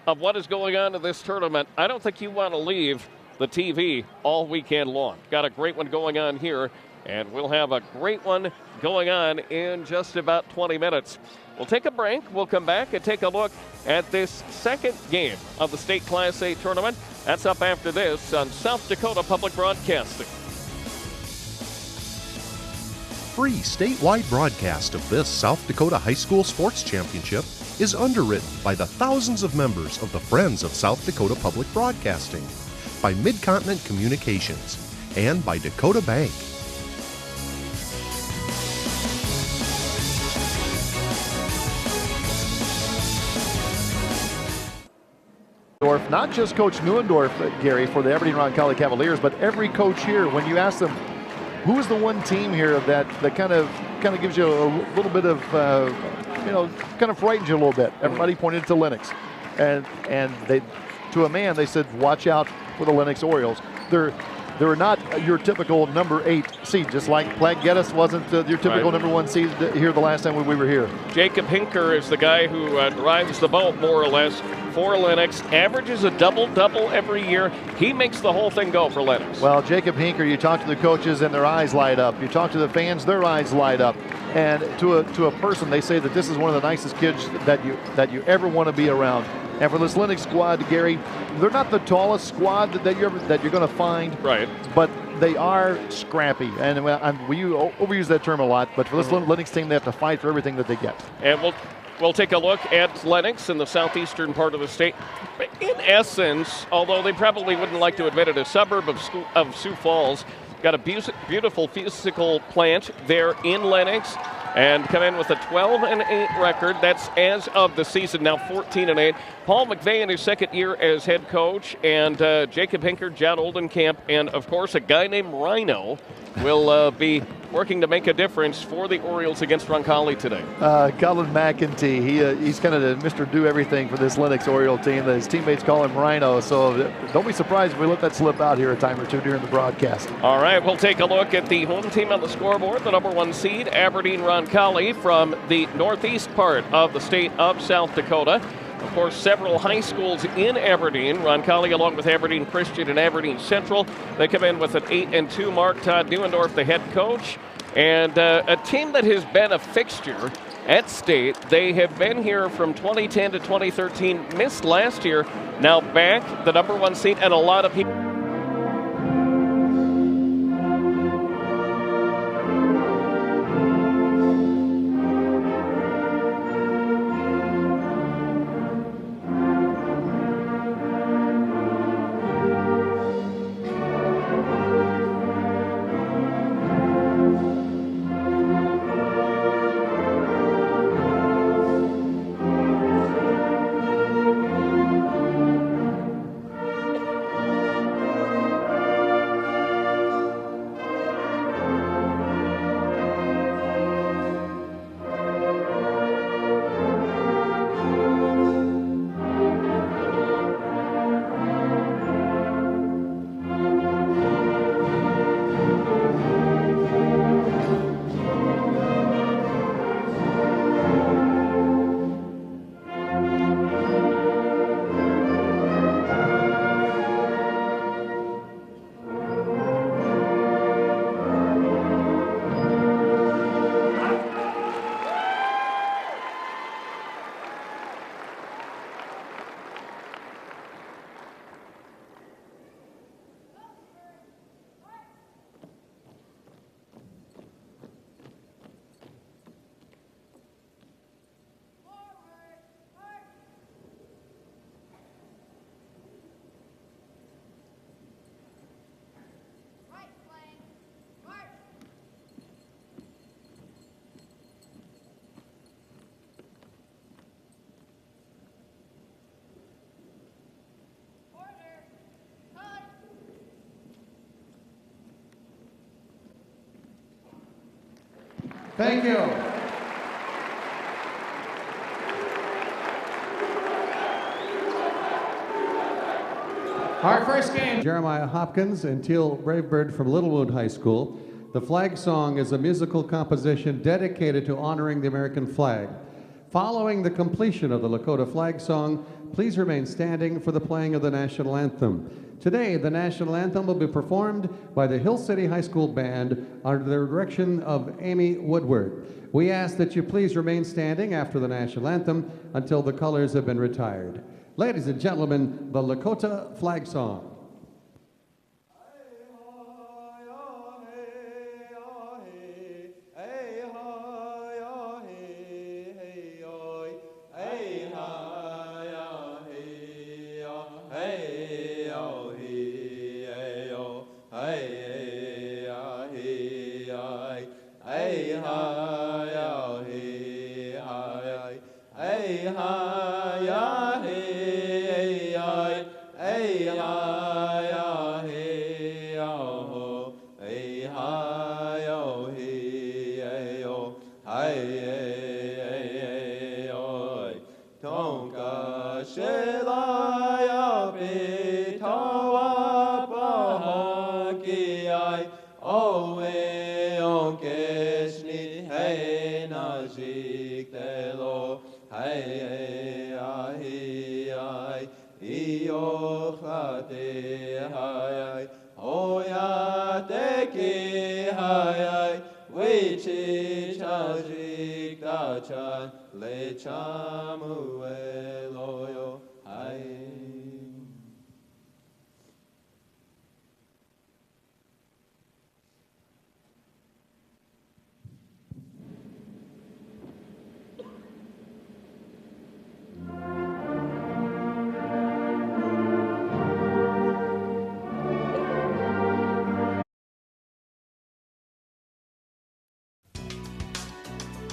of what is going on in this tournament, I don't think you want to leave the TV all weekend long. Got a great one going on here, and we'll have a great one going on in just about 20 minutes. We'll take a break. We'll come back and take a look at this second game of the State Class A tournament. That's up after this on South Dakota Public Broadcasting. Free statewide broadcast of this South Dakota High School Sports Championship is underwritten by the thousands of members of the Friends of South Dakota Public Broadcasting, by Mid-Continent Communications, and by Dakota Bank. Not just Coach Neuendorf, Gary, for the Aberdeen Roncalli Cavaliers, but every coach here, when you ask them, who is the one team here that kind of gives you a little bit of, kind of frightens you a little bit? Everybody pointed to Lennox. And they, to a man, they said, watch out for the Lennox Orioles. They're They're not your typical number 8 seed, just like Plaguettes wasn't your typical number 1 seed here the last time we were here. Jacob Hinker is the guy who drives the boat more or less for Lennox, averages a double-double every year. He makes the whole thing go for Lennox. Well, Jacob Hinker, you talk to the coaches and their eyes light up. You talk to the fans, their eyes light up. And to a person, they say that this is one of the nicest kids that you ever want to be around. And for this Lennox squad, Gary, they're not the tallest squad that you're going to find. Right. But they are scrappy. And we overuse that term a lot. But for this Lennox team, they have to fight for everything that they get. And we'll take a look at Lennox in the southeastern part of the state. In essence, although they probably wouldn't like to admit it, a suburb of Sioux Falls. Got a beautiful physical plant there in Lennox, and come in with a 12-8 record. That's as of the season, now 14-8. Paul McVeigh in his second year as head coach, and Jacob Hinker, John Oldenkamp, and of course a guy named Rhino will be working to make a difference for the Orioles against Roncalli today. Colin McEntee, he's kind of the Mr. Do-Everything for this Lennox Oriole team. His teammates call him Rhino, so don't be surprised if we let that slip out here a time or two during the broadcast. All right, we'll take a look at the home team on the scoreboard, the number 1 seed, Aberdeen Roncalli, from the northeast part of the state of South Dakota. Of course, several high schools in Aberdeen. Roncalli, along with Aberdeen Christian and Aberdeen Central, they come in with an 8-2 mark. Todd Neuendorf, the head coach, and a team that has been a fixture at state. They have been here from 2010 to 2013, missed last year, now back, the number 1 seed, and a lot of people. Thank you. Our first game, Jeremiah Hopkins and Teal Bravebird from Littlewood High School. The flag song is a musical composition dedicated to honoring the American flag. Following the completion of the Lakota flag song, please remain standing for the playing of the national anthem. Today, the national anthem will be performed by the Hill City High School Band under the direction of Amy Woodward. We ask that you please remain standing after the national anthem until the colors have been retired. Ladies and gentlemen, the Lakota flag song. Tonka Iyo hate hayai, oya teki hayai, wichi chajik dachan, le chamueloyo hai.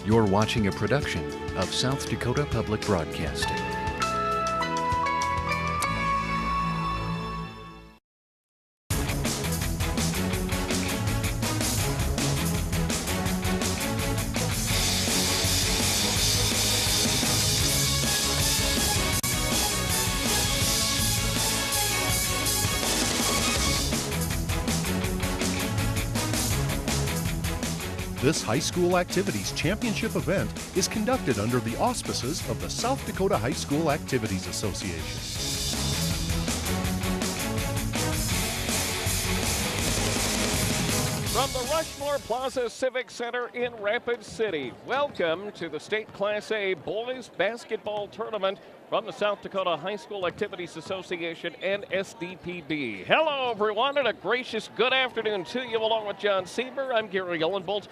You're watching a production of South Dakota Public Broadcasting. This high school activities championship event is conducted under the auspices of the South Dakota High School Activities Association. From the Rushmore Plaza Civic Center in Rapid City, welcome to the State Class A Boys Basketball Tournament from the South Dakota High School Activities Association and SDPB. Hello, everyone, and a gracious good afternoon to you, along with John Sieber. I'm Gary Ellenbolt.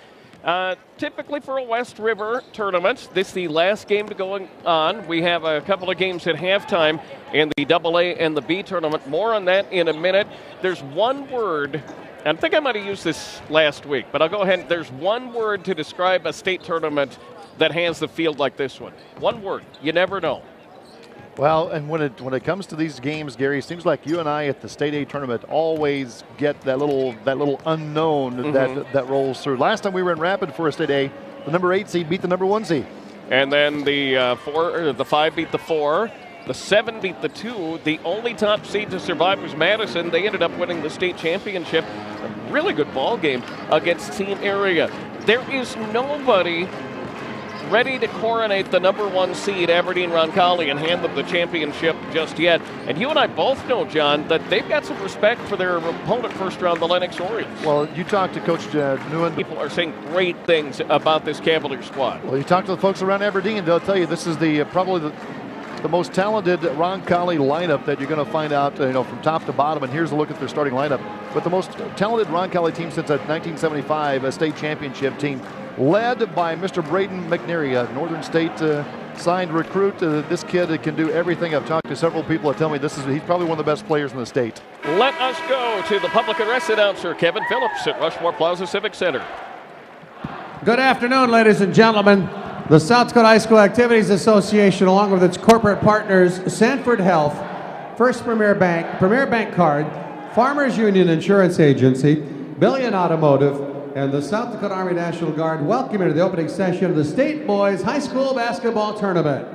Typically for a West River tournament, this is the last game to go on. We have a couple of games at halftime in the AA and the B tournament. More on that in a minute. There's one word, and I think I might have used this last week, but I'll go ahead. There's one word to describe a state tournament that has the field like this one. One word. You never know. Well, and when it comes to these games, Gary, it seems like you and I at the State A tournament always get that little unknown that rolls through. Last time we were in Rapid for a State A, the number 8 seed beat the number 1 seed. And then the 5 beat the 4. The 7 beat the 2. The only top seed to survive was Madison. They ended up winning the state championship. A really good ball game against Team Area. There is nobody ready to coronate the number 1 seed, Aberdeen Roncalli, and hand them the championship just yet. And you and I both know, John, that they've got some respect for their opponent first round, the Lennox Orioles. Well, you talked to Coach Newen. People are saying great things about this Cavalier squad. Well, you talk to the folks around Aberdeen, they'll tell you this is probably the most talented Roncalli lineup that you're going to find out, from top to bottom. And here's a look at their starting lineup. But the most talented Roncalli team since 1975, a state championship team, led by Mr. Braden McNary, a Northern State signed recruit. This kid can do everything. I've talked to several people that tell me he's probably one of the best players in the state. Let us go to the public address announcer, Kevin Phillips at Rushmore Plaza Civic Center. Good afternoon, ladies and gentlemen. The South Dakota High School Activities Association, along with its corporate partners, Sanford Health, First Premier Bank Card, Farmers Union Insurance Agency, Billion Automotive, and the South Dakota Army National Guard welcome you to the opening session of the State Boys High School Basketball Tournament.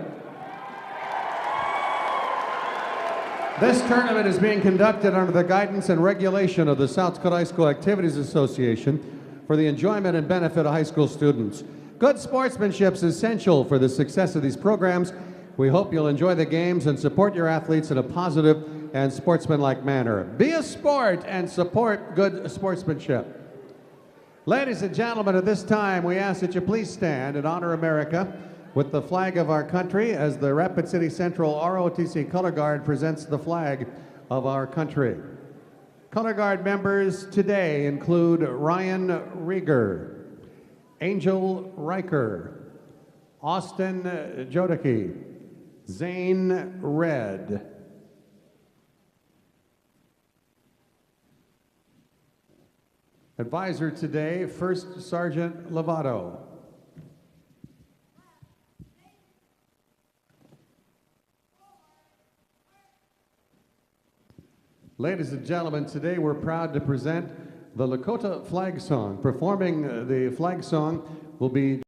This tournament is being conducted under the guidance and regulation of the South Dakota High School Activities Association for the enjoyment and benefit of high school students. Good sportsmanship is essential for the success of these programs. We hope you'll enjoy the games and support your athletes in a positive and sportsmanlike manner. Be a sport and support good sportsmanship. Ladies and gentlemen, at this time, we ask that you please stand and honor America with the flag of our country as the Rapid City Central ROTC Color Guard presents the flag of our country. Color Guard members today include Ryan Rieger, Angel Riker, Austin Jodicki, Zane Red, advisor today, First Sergeant Lovato. Ladies and gentlemen, today we're proud to present the Lakota Flag Song. Performing the flag song will be